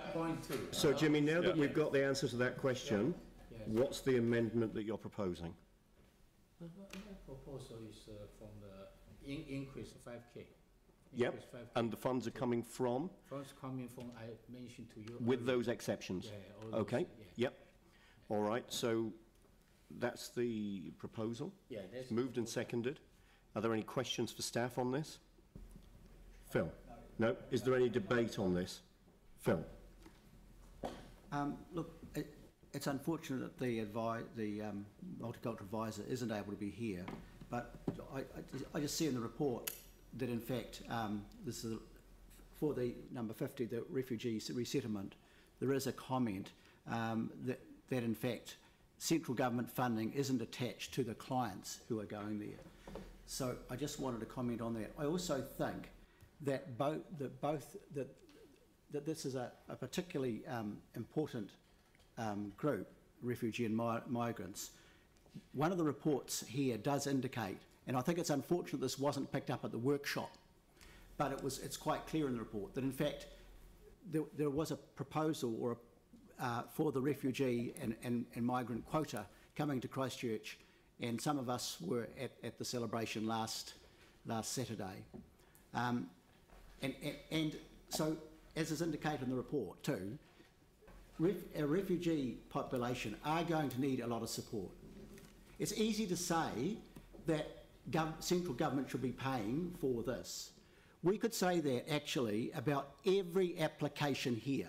So Jimmy, now that we've got the answer to that question, what's the amendment that you're proposing? My proposal is from the increase of 5K. Yep, and the funds are coming from? Funds coming from, I mentioned to you. With those exceptions? Yeah, all those, okay, yep. All right, so that's the proposal? Yeah, that's moved and seconded. Are there any questions for staff on this? Phil? No? Is there any debate on this? Phil? Look, it's unfortunate that the multicultural advisor isn't able to be here, but I just see in the report that in fact this is for the number 50, the refugee resettlement. There is a comment that in fact central government funding isn't attached to the clients who are going there. So I just wanted to comment on that. I also think that that this is a particularly important group, refugee and migrants. One of the reports here does indicate, and I think it's unfortunate this wasn't picked up at the workshop, but it's quite clear in the report that in fact there was a proposal or for the refugee and migrant quota coming to Christchurch, and some of us were at the celebration last Saturday. And so, as is indicated in the report too, a refugee population are going to need a lot of support. It's easy to say that central government should be paying for this. We could say that actually about every application here,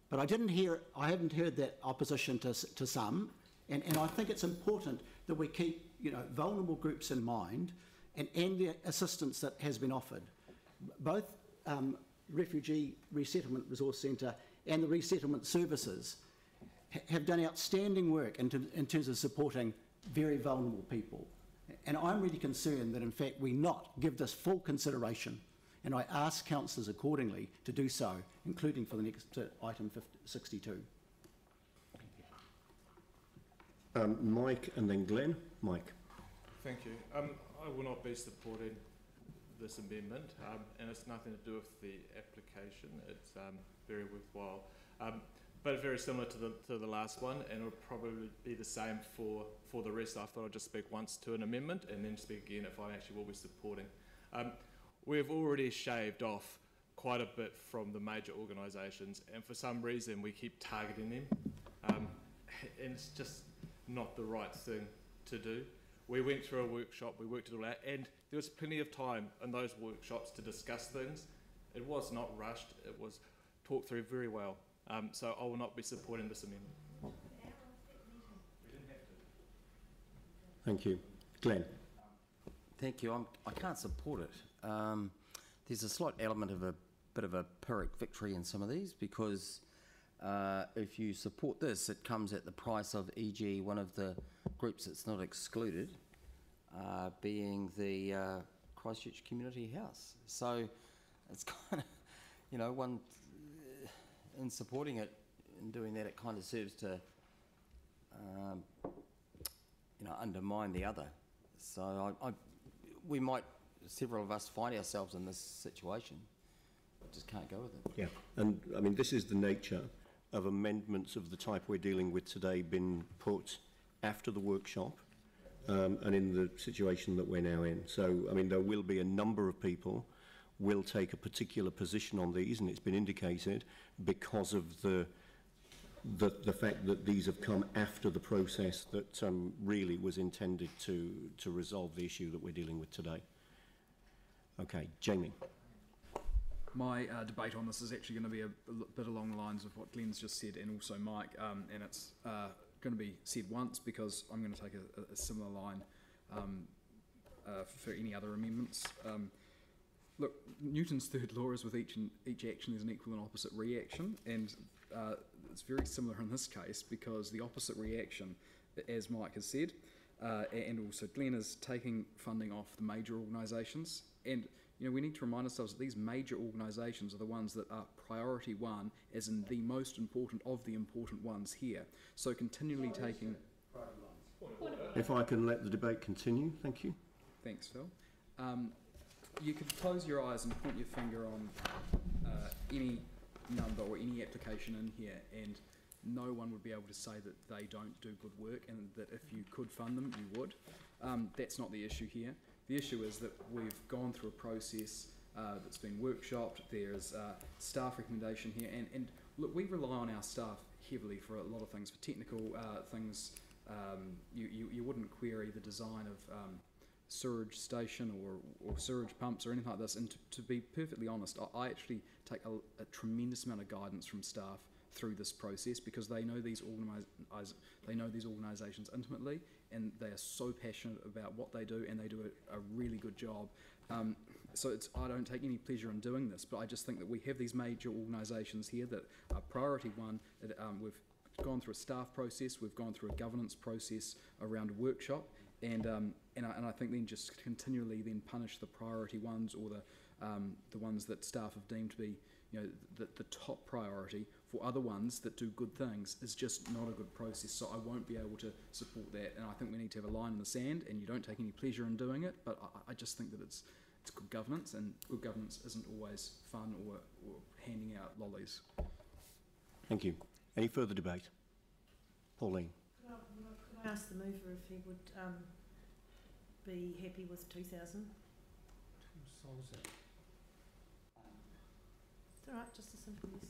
but I haven't heard that opposition to some, and I think it's important that we keep vulnerable groups in mind and the assistance that has been offered. Both Refugee Resettlement Resource Centre and the Resettlement Services have done outstanding work in terms of supporting very vulnerable people. And I'm really concerned that in fact we not give this full consideration, and I ask councillors accordingly to do so, including for the next item 62. Mike and then Glenn. Mike. Thank you. I will not be supporting this amendment, and it's nothing to do with the application. It's very worthwhile, but very similar to the last one, and it'll probably be the same for the rest. I thought I'd just speak once to an amendment and then speak again if I actually will be supporting. We've already shaved off quite a bit from the major organisations, and for some reason we keep targeting them, and it's just not the right thing to do. We went through a workshop, we worked it all out, and there was plenty of time in those workshops to discuss things. It was not rushed, it was talked through very well. So I will not be supporting this amendment. Thank you. Glenn. Thank you. I can't support it. There's a slight element of a bit of a Pyrrhic victory in some of these, because if you support this, it comes at the price of, e.g., one of the groups that's not excluded, being the Christchurch Community House. So it's kind of, one, in supporting it and doing that, it kind of serves to, undermine the other. So we might, several of us find ourselves in this situation. Just can't go with it. Yeah, and I mean, this is the nature of amendments of the type we're dealing with today been put after the workshop and in the situation that we're now in. So, I mean, there will be a number of people will take a particular position on these, and it's been indicated because of the fact that these have come after the process that really was intended to resolve the issue that we're dealing with today. Okay, Jamie. My debate on this is actually going to be a bit along the lines of what Glenn's just said, and also Mike, and it's going to be said once because I'm going to take a similar line for any other amendments. Look, Newton's third law is with each action there's an equal and opposite reaction, and it's very similar in this case because the opposite reaction, as Mike has said, and also Glenn, is taking funding off the major organisations. And we need to remind ourselves that these major organisations are the ones that are priority one, as in the most important of the important ones here. So continually taking... If I can let the debate continue, thank you. Thanks, Phil. You could close your eyes and point your finger on any number or any application in here, and no one would be able to say that they don't do good work, and that if you could fund them, you would. That's not the issue here. The issue is that we've gone through a process that's been workshopped. There's staff recommendation here, and look, we rely on our staff heavily for a lot of things, for technical things. You wouldn't query the design of sewage station or sewage pumps or anything like this. And to be perfectly honest, I actually take a tremendous amount of guidance from staff through this process, because they know these organisations intimately, and they are so passionate about what they do, and they do a really good job. So I don't take any pleasure in doing this, but I just think that we have these major organisations here that are priority one. That we've gone through a staff process, we've gone through a governance process around a workshop, and I think then just continually then punish the priority ones, or the ones that staff have deemed to be the top priority for other ones that do good things is just not a good process. So I won't be able to support that, and I think we need to have a line in the sand, and you don't take any pleasure in doing it, but I just think that it's good governance, and good governance isn't always fun or handing out lollies. Thank you. Any further debate? Pauline. Could I ask the mover if he would be happy with 2,000? 2,000. It's all right, just a simple yes.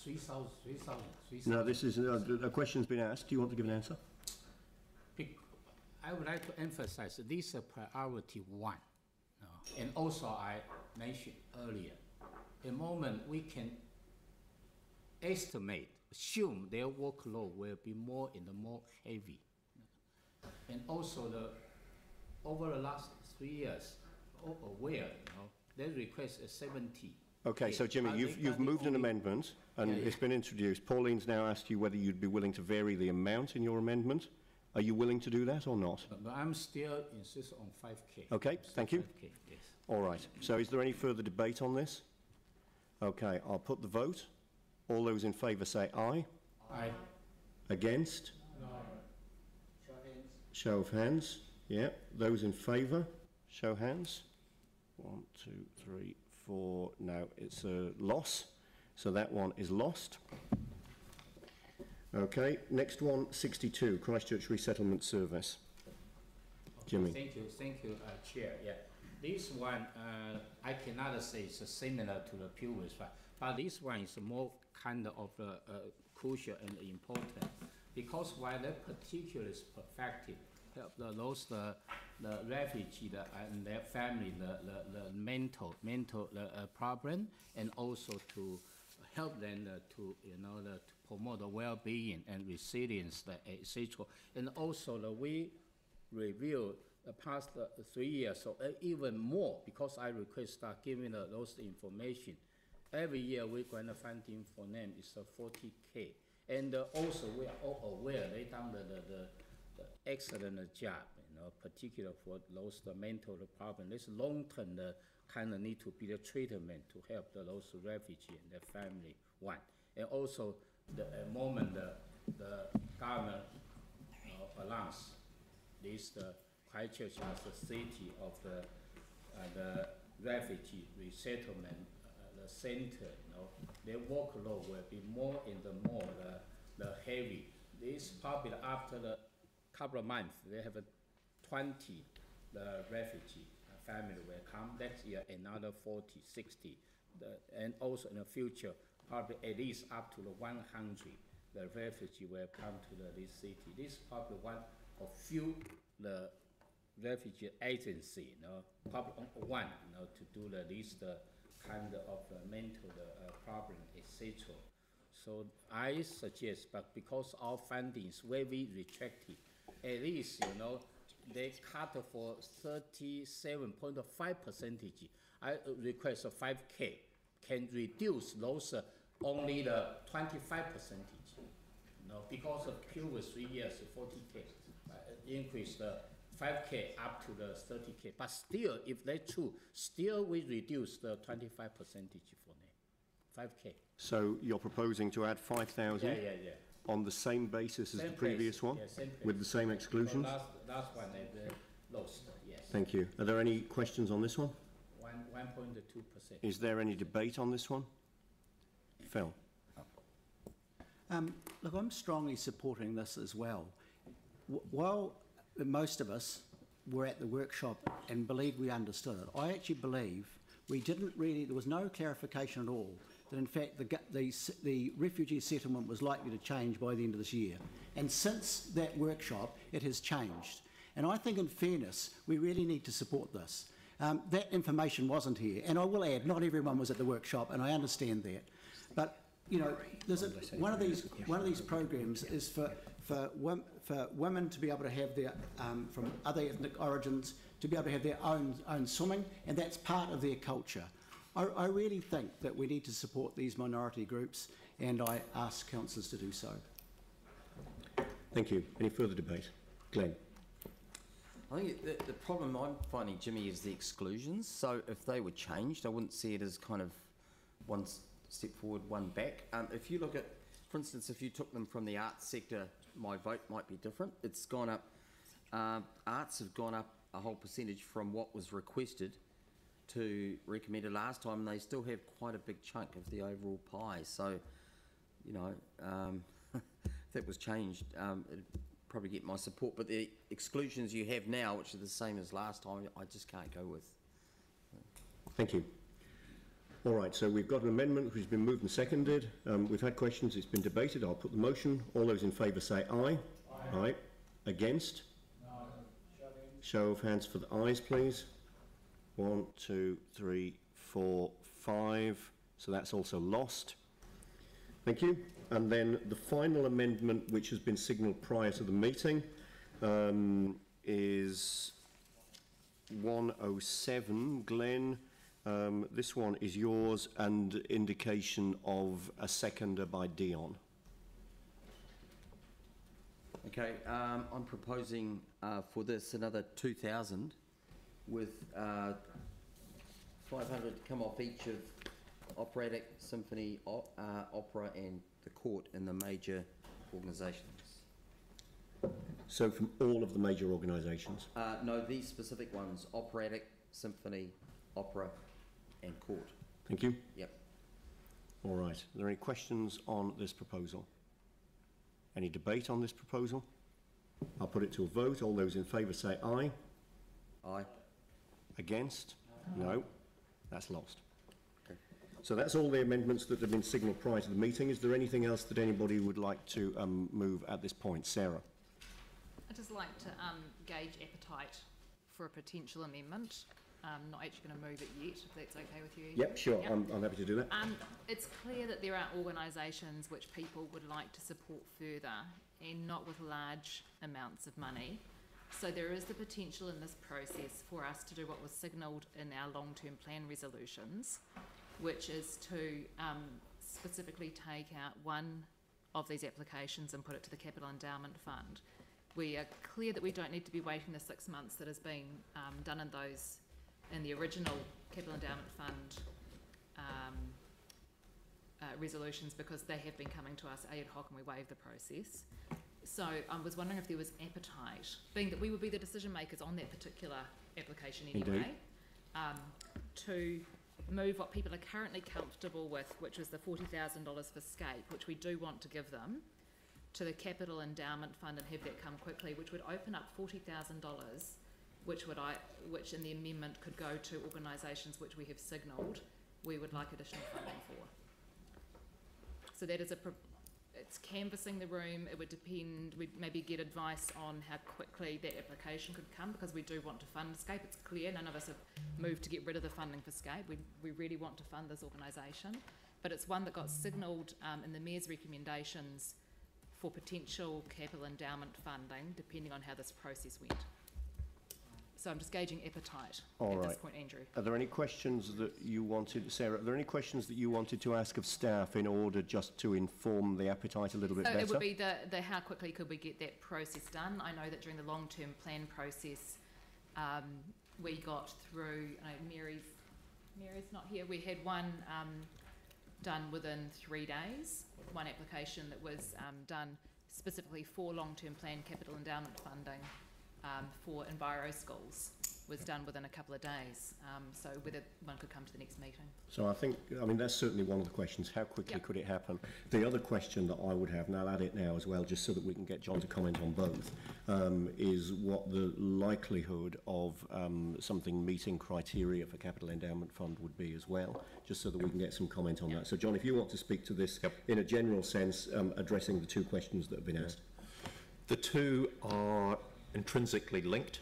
3,000. No, this is a question's been asked. Do you want to give an answer? I would like to emphasize this is priority one. And also I mentioned earlier, the moment we can assume their workload will be more and more heavy. And also over the last 3 years, aware, they request a 70. Okay, so Jimmy, you've moved an amendment and it's been introduced. Pauline's now asked you whether you'd be willing to vary the amount in your amendment. Are you willing to do that or not? But I'm still insist on 5K. Okay, thank you. 5K, yes. All right, so is there any further debate on this? Okay, I'll put the vote. All those in favour say aye. Aye. Against? No. Show of hands. Yeah, those in favour, show hands. 1, 2, 3, 4. No, it's a loss. So that one is lost. Okay, next one, 62, Christchurch Resettlement Service. Jimmy. Thank you, Chair. Yeah, this one I cannot say it's similar to the previous one, but this one is more kind of crucial and important because while that particular is perfected, help those the refugee and their family the mental problem, and also to help them to to promote the well-being and resilience, etc. And also we review the past 3 years, so even more, because I request giving those information. Every year we're going to funding for them is 40K. And also we are all aware they done the excellent job, particularly for those the mental problem. This long-term kind of need to be the treatment to help those refugees and their family one. And also the moment the government announced this Christchurch as the city of the refugee resettlement center, their workload will be more and more the heavy. This probably after the couple of months, they have 20 the refugee family will come next year, another 40, 60, and also in the future, probably at least up to the 100, the refugee will come to this city. This is probably one of few the refugee agency, probably one, to do the least kind of mental problem, etc. So I suggest, but because our funding is very restricted, at least they cut for 37.5%. I request 5K can reduce those only the 25%. Because of previous 3 years 40K, increase the 5K up to the 30K. But still, if that's true, still we reduce the 25% for them, 5K. So you're proposing to add 5,000 Yeah. on the same basis as the previous one, with the same exclusions? So last one they lost, yes. Thank you. Are there any questions on this one? 1.2%. Is there any debate on this one? Phil. Look, I'm strongly supporting this as well. While most of us were at the workshop and believed we understood it, I actually believe we didn't really, there was no clarification at all that in fact the refugee settlement was likely to change by the end of this year. And since that workshop, it has changed. And I think in fairness, we really need to support this. That information wasn't here. And I will add, not everyone was at the workshop, and I understand that. But there's one of these programs is for women to be able to have their from other ethnic origins to be able to have their own swimming, and that's part of their culture. I really think that we need to support these minority groups, and I ask councillors to do so. Thank you. Any further debate? Glenn. I think the problem I'm finding, Jimmy, is the exclusions. So if they were changed, I wouldn't see it as kind of one step forward, one back. If you look at, for instance, if you took them from the arts sector, my vote might be different. It's gone up, arts have gone up a whole percentage from what was requested to recommended last time, and they still have quite a big chunk of the overall pie. So, you know, if that was changed, it'd probably get my support. But the exclusions you have now, which are the same as last time, I just can't go with. Thank you. All right, so we've got an amendment which has been moved and seconded. We've had questions, it's been debated. I'll put the motion. All those in favour say aye. Aye. Aye. Against? No. Show of hands for the ayes, please. 1, 2, 3, 4, 5. So that's also lost. Thank you. And then the final amendment, which has been signalled prior to the meeting, is 107. Glenn, this one is yours, and indication of a seconder by Dion. Okay, I'm proposing for this another 2,000 with 500 to come off each of operatic, symphony, opera and the court in the major organisations. So from all of the major organisations? No, these specific ones, operatic, symphony, opera and court. Thank you. Yep. All right. Are there any questions on this proposal? Any debate on this proposal? I'll put it to a vote. All those in favour say aye. Aye. Against? No. That's lost. Okay. So that's all the amendments that have been signalled prior to the meeting. Is there anything else that anybody would like to move at this point? Sarah? I'd just like to gauge appetite for a potential amendment. Not actually going to move it yet, if that's okay with you. Yep, sure. Yep. I'm happy to do that. It's clear that there are organisations which people would like to support further, and not with large amounts of money. So there is the potential in this process for us to do what was signalled in our long-term plan resolutions, which is to specifically take out one of these applications and put it to the Capital Endowment Fund. We are clear that we don't need to be waiting the 6 months that has been done in the original Capital Endowment Fund resolutions, because they have been coming to us ad hoc and we waive the process. So I was wondering if there was appetite, being that we would be the decision makers on that particular application anyway, to move what people are currently comfortable with, which is the $40,000 for SCAPE, which we do want to give them, to the Capital Endowment Fund and have that come quickly, which would open up $40,000, which in the amendment could go to organisations which we have signalled we would like additional funding for. So that is it's canvassing the room. It would depend, we'd maybe get advice on how quickly that application could come, because we do want to fund SCAPE. It's clear none of us have moved to get rid of the funding for SCAPE. We really want to fund this organisation, but it's one that got signalled in the Mayor's recommendations for potential capital endowment funding, depending on how this process went. So I'm just gauging appetite at this point, Andrew. Are there any questions that you wanted, Sarah, are there any questions that you wanted to ask of staff in order just to inform the appetite a little bit better? It would be the how quickly could we get that process done. I know that during the long-term plan process, we got through, Mary's not here, we had one done within 3 days, one application that was done specifically for long-term plan capital endowment funding for Enviro schools was done within a couple of days, so whether one could come to the next meeting. So I think, that's certainly one of the questions, how quickly could it happen? The other question that I would have, and I'll add it now as well, just so that we can get John to comment on both, is what the likelihood of something meeting criteria for Capital Endowment Fund would be as well, just so that we can get some comment on that. So John, if you want to speak to this in a general sense, addressing the two questions that have been asked. The two are intrinsically linked,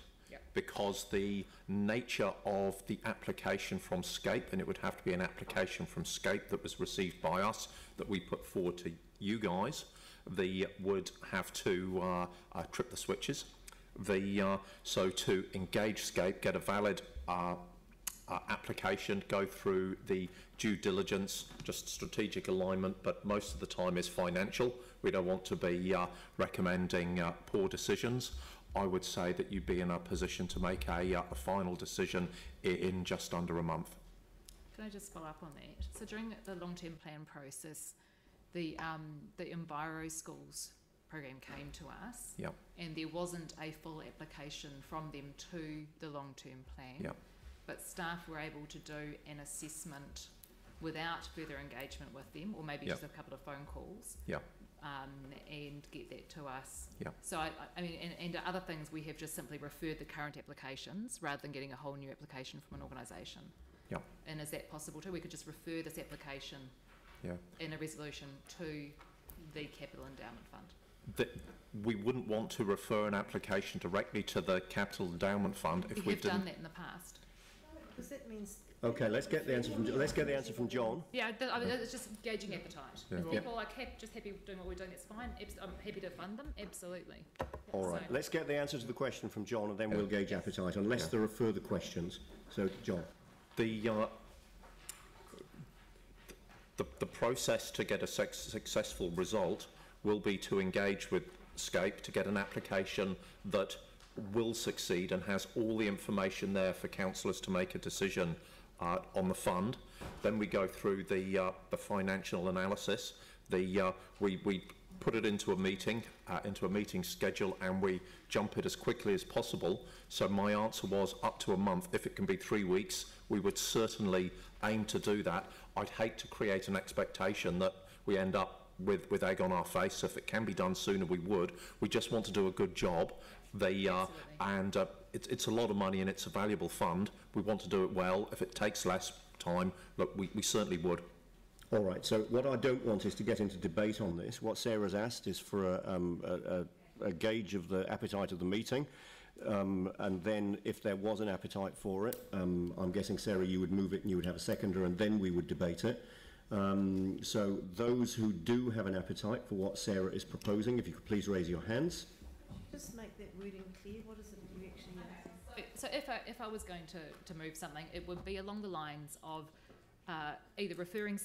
because the nature of the application from SCAPE, and it would have to be an application from SCAPE that was received by us that we put forward to you guys, they would have to trip the switches. So to engage SCAPE, get a valid application, go through the due diligence, just strategic alignment, but most of the time is financial. We don't want to be recommending poor decisions. I would say that you'd be in a position to make a final decision in just under a month. Can I just follow up on that? So during the long-term plan process, the Enviro Schools program came to us, Yep. and there wasn't a full application from them to the long-term plan. Yep. But staff were able to do an assessment without further engagement with them, or maybe Yep. just a couple of phone calls. Yep. And get that to us. Yep. So I mean, and other things, we have just simply referred the current applications rather than getting a whole new application from an organisation. Yep. And is that possible too? We could just refer this application Yeah. in a resolution to the Capital Endowment Fund. We wouldn't want to refer an application directly to the Capital Endowment Fund if We we have didn't. done that in the past. Because that means Okay, let's get the answer from John. Yeah, I mean, it's just gauging appetite. Yeah. If people are just happy doing what we're doing, that's fine. I'm happy to fund them, absolutely. All right, So- let's get the answer to the question from John, and then we'll gauge appetite, unless there are further questions. So, John. The process to get a successful result will be to engage with SCAPE to get an application that will succeed and has all the information there for councillors to make a decision on the fund. Then we go through the financial analysis. We put it into a meeting schedule, and we jump it as quickly as possible. So my answer was up to a month. If it can be 3 weeks, we would certainly aim to do that. I'd hate to create an expectation that we end up with egg on our face. So if it can be done sooner, we would. We just want to do a good job. It's a lot of money and it's a valuable fund. We want to do it well. If it takes less time, look, we certainly would. All right, so what I don't want is to get into debate on this. What Sarah's asked is for a gauge of the appetite of the meeting, and then if there was an appetite for it, I'm guessing, Sarah, you would move it and you would have a seconder, and then we would debate it. So those who do have an appetite for what Sarah is proposing, if you could please raise your hands. just make that wording clear. What is it you actually? So if I was going to move something, it would be along the lines of either referring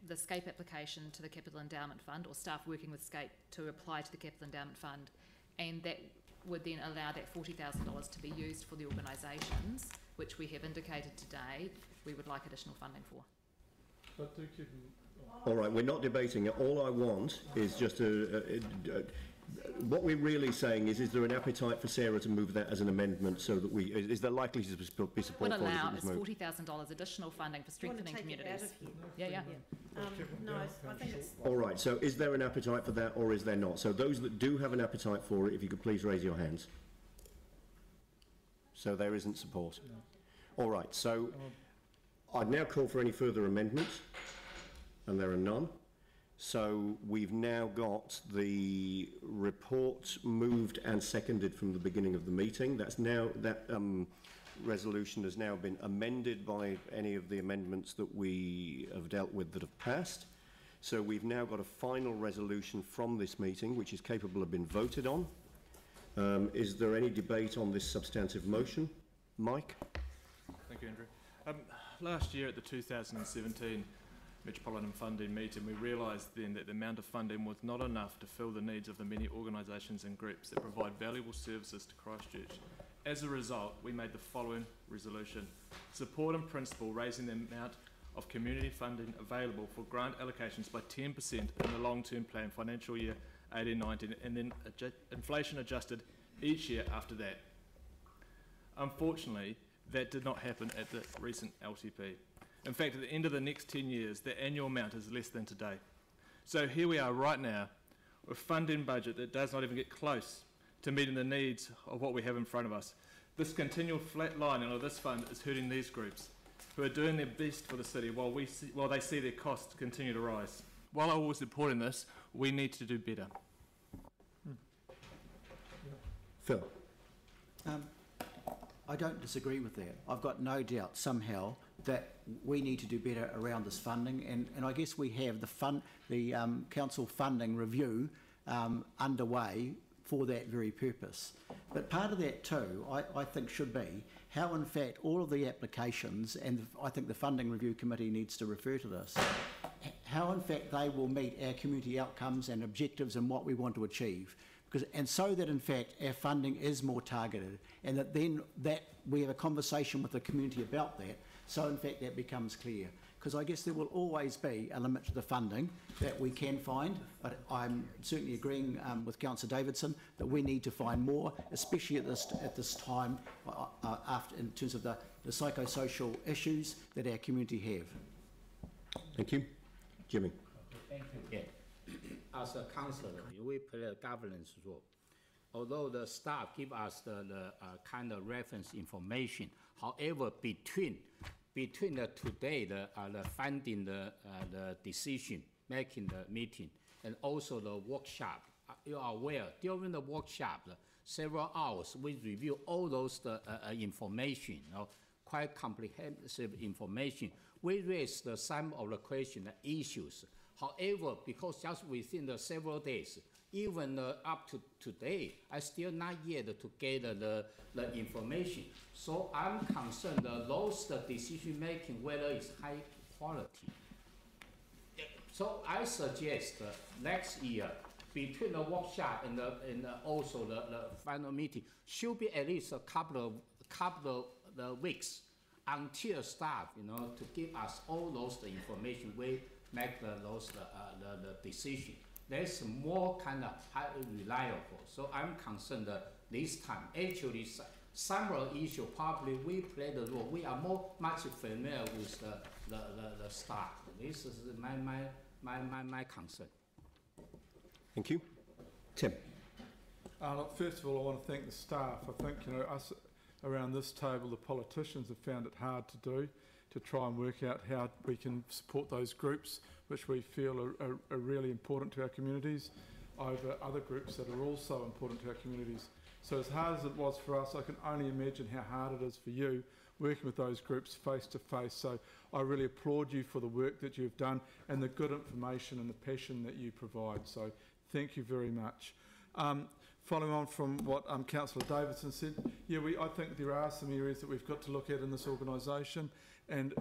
the SCAPE application to the Capital Endowment Fund, or staff working with SCAPE to apply to the Capital Endowment Fund, and that would then allow that $40,000 to be used for the organisations, which we have indicated today we would like additional funding for. But do keep All right, we're not debating it. All I want is just what we're really saying is there an appetite for Sarah to move that as an amendment, so that is there likely to be support Would for it if allow it was is moved? $40,000 additional funding for strengthening communities. Yeah. No, I think it's. All right, so is there an appetite for that, or is there not? So those that do have an appetite for it, if you could please raise your hands. So there isn't support. All right, so I'd now call for any further amendments, and there are none. So we've now got the report moved and seconded from the beginning of the meeting. That's now, that resolution has now been amended by any of the amendments that we have dealt with that have passed. So we've now got a final resolution from this meeting which is capable of being voted on. Is there any debate on this substantive motion? Mike? Thank you, Andrew. Last year at the 2017 Metropolitan funding meeting, we realised then that the amount of funding was not enough to fill the needs of the many organisations and groups that provide valuable services to Christchurch. As a result, we made the following resolution: support in principle raising the amount of community funding available for grant allocations by 10% in the long-term plan financial year 18-19, and then inflation adjusted each year after that. Unfortunately, that did not happen at the recent LTP. In fact, at the end of the next 10 years, the annual amount is less than today. So here we are right now with a funding budget that does not even get close to meeting the needs of what we have in front of us. This continual flatlining of this fund is hurting these groups who are doing their best for the city while they see their costs continue to rise. While I was supporting this, we need to do better. Phil? I don't disagree with that. I've got no doubt somehow that we need to do better around this funding, and I guess we have the council funding review underway for that very purpose. But part of that too, I think, should be how in fact all of the applications, and I think the funding review committee needs to refer to this, how in fact they will meet our community outcomes and objectives and what we want to achieve. And so that in fact our funding is more targeted, and that then we have a conversation with the community about that, so in fact that becomes clear. Because I guess there will always be a limit to the funding that we can find, but I'm certainly agreeing with Councillor Davidson that we need to find more, especially at this time after, in terms of the psychosocial issues that our community have. Thank you. Jimmy. Thank you. Yeah. As a councillor, we play a governance role. Although the staff give us the kind of reference information, however, between today, the funding, the decision making the meeting, and also the workshop, you are aware, during the workshop, several hours, we review all those information, quite comprehensive information. We raised some of the question, issues. However, because just within the several days, even up to today, I still not yet to get the information. So I'm concerned those decision making, whether it's high quality. So I suggest next year, between the workshop and also the final meeting, should be at least a couple of weeks until staff, to give us all those information. We make the decision. There's more kind of highly reliable. So I'm concerned that this time, actually, some of the issue probably we play the role. We are much familiar with the staff. This is my concern. Thank you. Tim. Look, first of all, I want to thank the staff. I think, us around this table, the politicians have found it hard to do, to try and work out how we can support those groups which we feel are really important to our communities over other groups that are also important to our communities. So as hard as it was for us, I can only imagine how hard it is for you working with those groups face to face. So I really applaud you for the work that you've done and the good information and the passion that you provide. So thank you very much. Following on from what Councillor Davidson said, I think there are some areas that we've got to look at in this organisation, and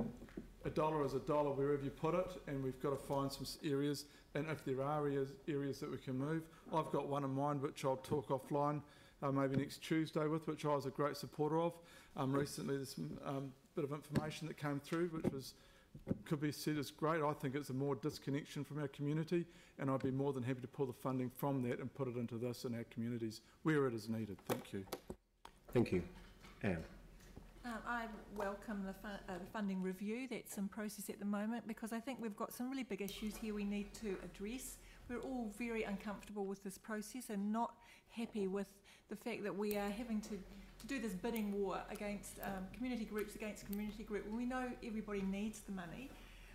a dollar is a dollar wherever you put it, and we've got to find some areas, and if there are areas that we can move. I've got one in mind which I'll talk offline maybe next Tuesday with, which I was a great supporter of. Recently there's some bit of information that came through which could be said as great. I think it's a more disconnection from our community, and I'd be more than happy to pull the funding from that and put it into this in our communities where it is needed. Thank you. Thank you. Anne. I welcome the funding review that's in process at the moment, because I think we've got some really big issues here we need to address. We're all very uncomfortable with this process and not happy with the fact that we are having to do this bidding war against community groups against community group when we know everybody needs the money.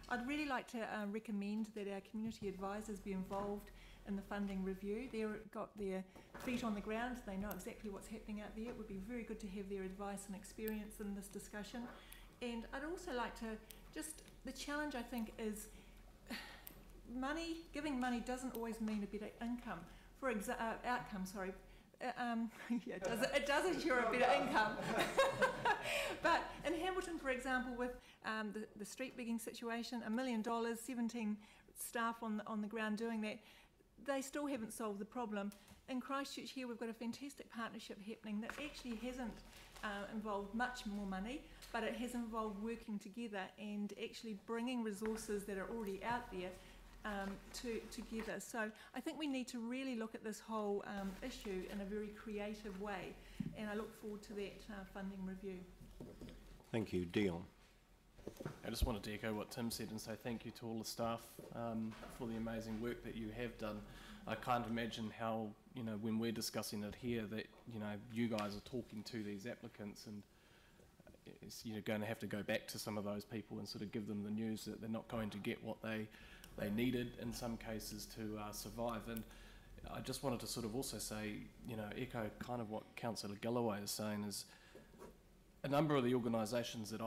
I'd really like to recommend that our community advisors be involved in the funding review. They've got their feet on the ground, they know exactly what's happening out there. It would be very good to have their advice and experience in this discussion. And I'd also like to the challenge I think is giving money doesn't always mean a better income. Outcome, sorry. It does ensure a better income. But in Hamilton, for example, with the street begging situation, $1 million, 17 staff on the ground doing that, they still haven't solved the problem. In Christchurch here, we've got a fantastic partnership happening that actually hasn't involved much more money, but it has involved working together and actually bringing resources that are already out there together. So I think we need to really look at this whole issue in a very creative way, and I look forward to that funding review. Thank you. Dion. I just wanted to echo what Tim said and say thank you to all the staff for the amazing work that you have done. I can't imagine how, when we're discussing it here, that, you guys are talking to these applicants, and you're going to have to go back to some of those people and sort of give them the news that they're not going to get what they needed in some cases to survive. And I just wanted to sort of also say, echo kind of what Councillor Galloway is saying, is a number of the organisations that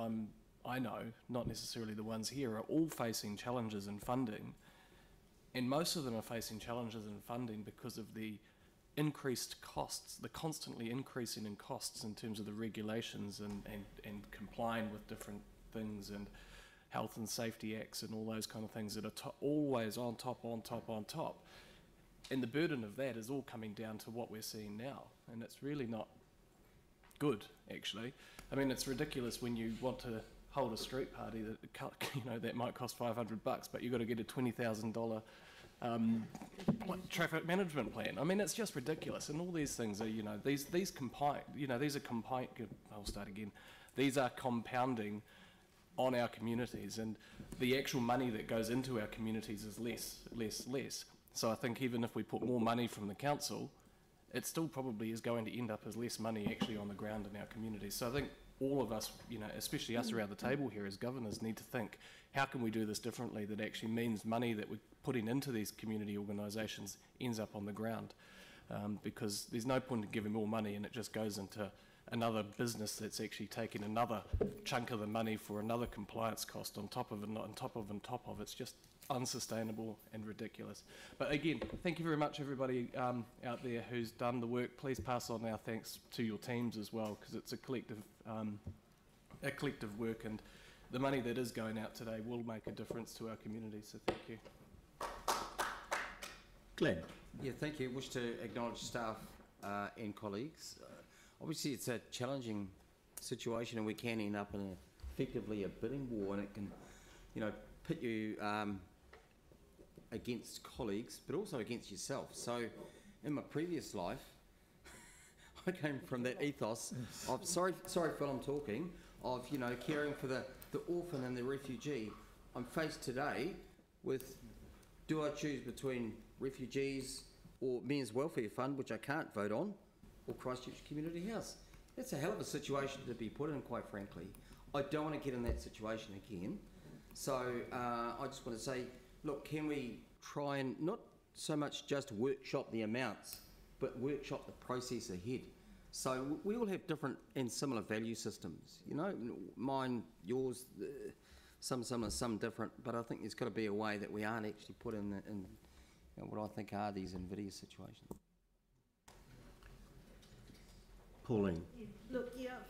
I know, not necessarily the ones here, are all facing challenges in funding, and most of them are facing challenges in funding because of the increased costs, the constantly increasing in costs in terms of the regulations and complying with different things, and health and safety acts and all those kind of things that are always on top. And the burden of that is all coming down to what we're seeing now, and it's really not good, actually. I mean, it's ridiculous when you want to hold a street party that that might cost $500, but you've got to get a $20,000 traffic management plan. I mean, it's just ridiculous. And all these things are, I'll start again. These are compounding on our communities, and the actual money that goes into our communities is less. So I think even if we put more money from the council, it still probably is going to end up as less money actually on the ground in our communities. So I think all of us, especially us around the table here as governors, need to think, how can we do this differently that actually means money that we're putting into these community organisations ends up on the ground? Because there's no point in giving more money and it just goes into another business that's actually taking another chunk of the money for another compliance cost on top of it, on top of. It's just unsustainable and ridiculous. But again, thank you very much everybody out there who's done the work. Please pass on our thanks to your teams as well, because it's a collective work, and the money that is going out today will make a difference to our community, so thank you. Glenn. Yeah, thank you. I wish to acknowledge staff and colleagues. Obviously it's a challenging situation, and we can end up in effectively a bidding war, and it can pit you against colleagues, but also against yourself. So in my previous life, I came from that ethos of, sorry Phil, I'm talking, of caring for the orphan and the refugee. I'm faced today with, do I choose between refugees or Men's Welfare Fund, which I can't vote on, or Christchurch Community House? That's a hell of a situation to be put in, quite frankly. I don't want to get in that situation again. So I just want to say, look, can we try and not so much just workshop the amounts, but workshop the process ahead? So we all have different and similar value systems, mine, yours, some similar, some different, but I think there's got to be a way that we aren't actually put in what I think are these invidious situations. Pauline.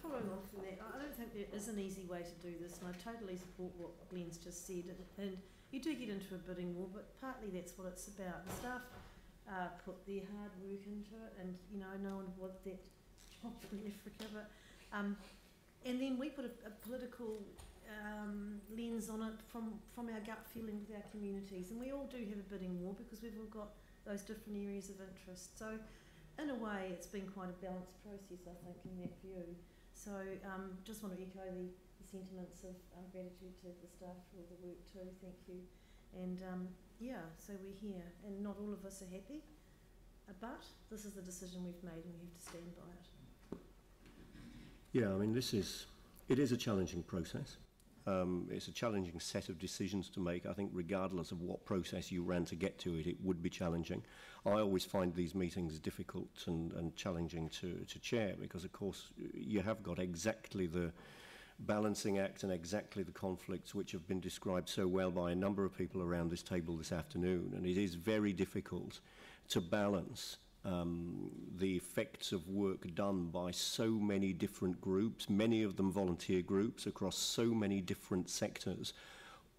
Following on from that, I don't think there is an easy way to do this, and I totally support what Glenn's just said. And you do get into a bidding war, but partly that's what it's about. The staff put their hard work into it, and no one wants that job in Africa. But and then we put a political lens on it from our gut feeling with our communities, and we all do have a bidding war because we've all got those different areas of interest. So in a way, it's been quite a balanced process, I think, in that view. So just want to echo the sentiments of gratitude to the staff for all the work too. Thank you. And so we're here, and not all of us are happy, but this is the decision we've made, and we have to stand by it. Yeah, I mean, it is a challenging process. It's a challenging set of decisions to make. I think regardless of what process you ran to get to it, it would be challenging. I always find these meetings difficult and challenging to chair, because of course you have got exactly the balancing act and exactly the conflicts which have been described so well by a number of people around this table this afternoon, and it is very difficult to balance the effects of work done by so many different groups, many of them volunteer groups across so many different sectors,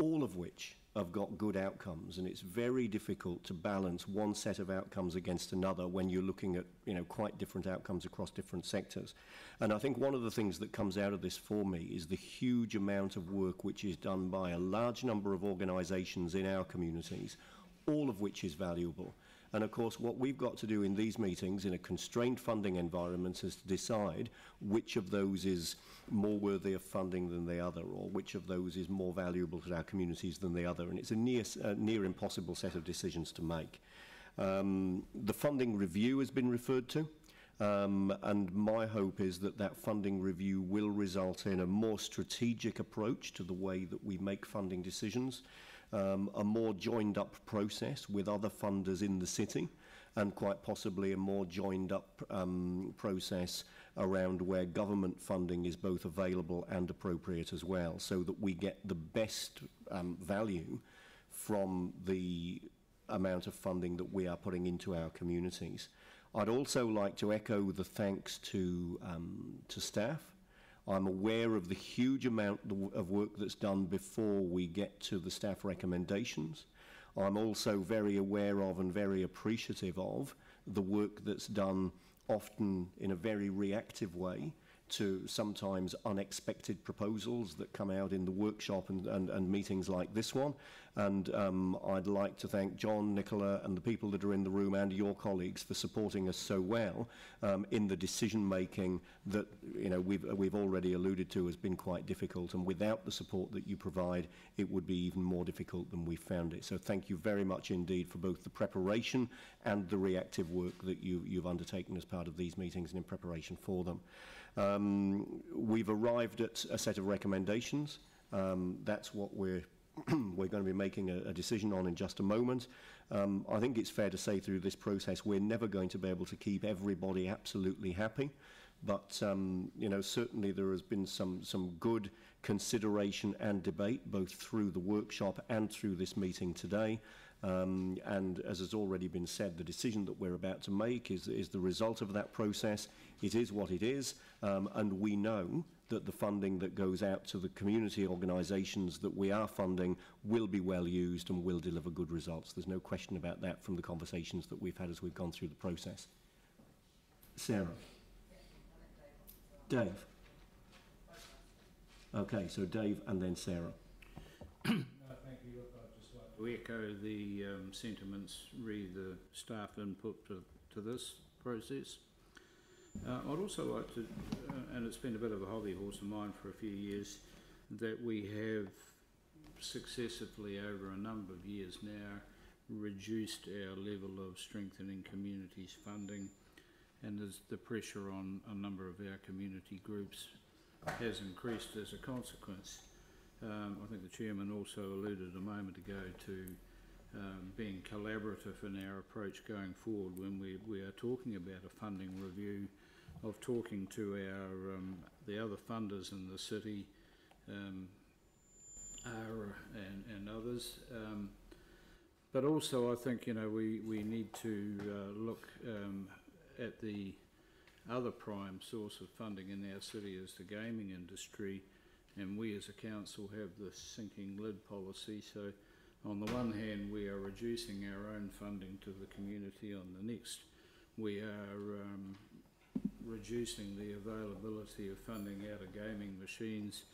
all of which have got good outcomes, and it's very difficult to balance one set of outcomes against another when you're looking at quite different outcomes across different sectors. And I think one of the things that comes out of this for me is the huge amount of work which is done by a large number of organisations in our communities, all of which is valuable. And of course, what we've got to do in these meetings in a constrained funding environment is to decide which of those is more worthy of funding than the other, or which of those is more valuable to our communities than the other. And it's a near impossible set of decisions to make. The funding review has been referred to. And my hope is that that funding review will result in a more strategic approach to the way that we make funding decisions, a more joined up process with other funders in the city, and quite possibly a more joined up process around where government funding is both available and appropriate as well, so that we get the best value from the amount of funding that we are putting into our communities. I'd also like to echo the thanks to staff. I'm aware of the huge amount of work that's done before we get to the staff recommendations. I'm also very aware of and very appreciative of the work that's done often in a very reactive way to sometimes unexpected proposals that come out in the workshop and meetings like this one. And I'd like to thank John, Nicola and the people that are in the room and your colleagues for supporting us so well in the decision making that we've already alluded to has been quite difficult, and without the support that you provide it would be even more difficult than we found it. So thank you very much indeed for both the preparation and the reactive work that you've undertaken as part of these meetings and in preparation for them. We've arrived at a set of recommendations. That's what we're going to be making a decision on in just a moment. I think it's fair to say through this process we're never going to be able to keep everybody absolutely happy, but certainly there has been some good consideration and debate both through the workshop and through this meeting today. And as has already been said, the decision that we're about to make is the result of that process. It is what it is, and we know that the funding that goes out to the community organisations that we are funding will be well used and will deliver good results. There's no question about that from the conversations that we've had as we've gone through the process. Sarah? Dave? Okay, so Dave and then Sarah. Thank you. Look, I'd just like to echo the sentiments re the staff input to this process. I'd also like to, and it's been a bit of a hobby horse of mine for a few years, that we have successively over a number of years now reduced our level of strengthening communities funding, and as the pressure on a number of our community groups has increased as a consequence. I think the chairman also alluded a moment ago to being collaborative in our approach going forward when we are talking about a funding review, of talking to our the other funders in the city and others, but also I think we need to look at the other prime source of funding in our city is the gaming industry, and we as a council have this sinking lid policy. So on the one hand we are reducing our own funding to the community, on the next we are reducing the availability of funding out of gaming machines,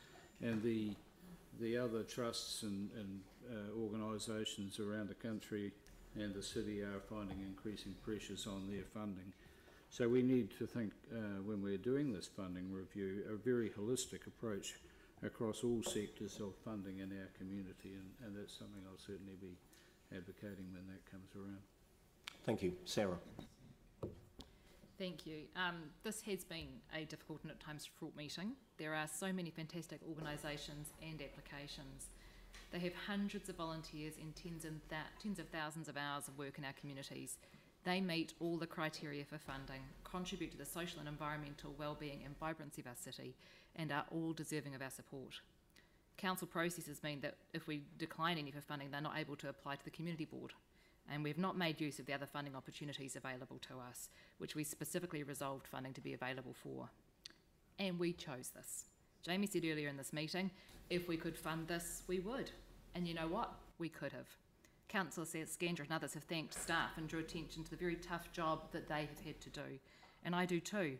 and the other trusts and organisations around the country and the city are finding increasing pressures on their funding. So we need to think, when we're doing this funding review, a very holistic approach across all sectors of funding in our community, and that's something I'll certainly be advocating when that comes around. Thank you. Sarah? Thank you. This has been a difficult and at times fraught meeting. There are so many fantastic organisations and applications. They have hundreds of volunteers and tens of thousands of hours of work in our communities. They meet all the criteria for funding, contribute to the social and environmental wellbeing and vibrancy of our city, and are all deserving of our support. Council processes mean that if we decline any for funding, they're not able to apply to the community board. And we've not made use of the other funding opportunities available to us, which we specifically resolved funding to be available for. And we chose this. Jamie said earlier in this meeting, if we could fund this, we would. And you know what? We could have. Councillor Scandra and others have thanked staff and drew attention to the very tough job that they have had to do. And I do too.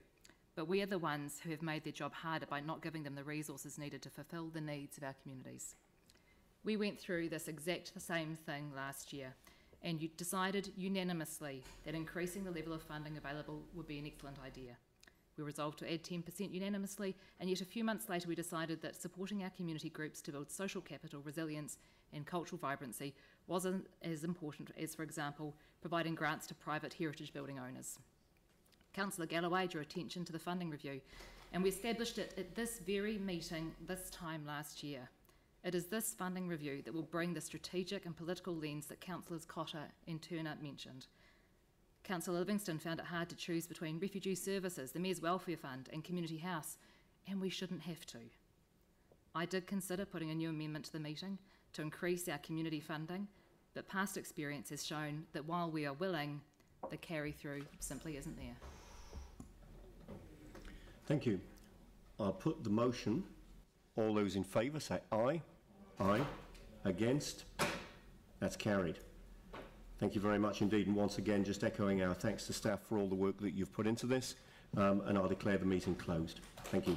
But we are the ones who have made their job harder by not giving them the resources needed to fulfil the needs of our communities. We went through this exact same thing last year, and you decided unanimously that increasing the level of funding available would be an excellent idea. We resolved to add 10% unanimously, and yet a few months later we decided that supporting our community groups to build social capital, resilience and cultural vibrancy wasn't as important as, for example, providing grants to private heritage building owners. Councillor Galloway drew attention to the funding review, and we established it at this very meeting this time last year. It is this funding review that will bring the strategic and political lens that Councillors Cotter and Turner mentioned. Councillor Livingston found it hard to choose between refugee services, the Mayor's Welfare Fund and Community House, and we shouldn't have to. I did consider putting a new amendment to the meeting to increase our community funding, but past experience has shown that while we are willing, the carry-through simply isn't there. Thank you. I'll put the motion. All those in favour say aye. Aye. Against? That's carried. Thank you very much indeed, and once again just echoing our thanks to staff for all the work that you've put into this. and I'll declare the meeting closed. Thank you.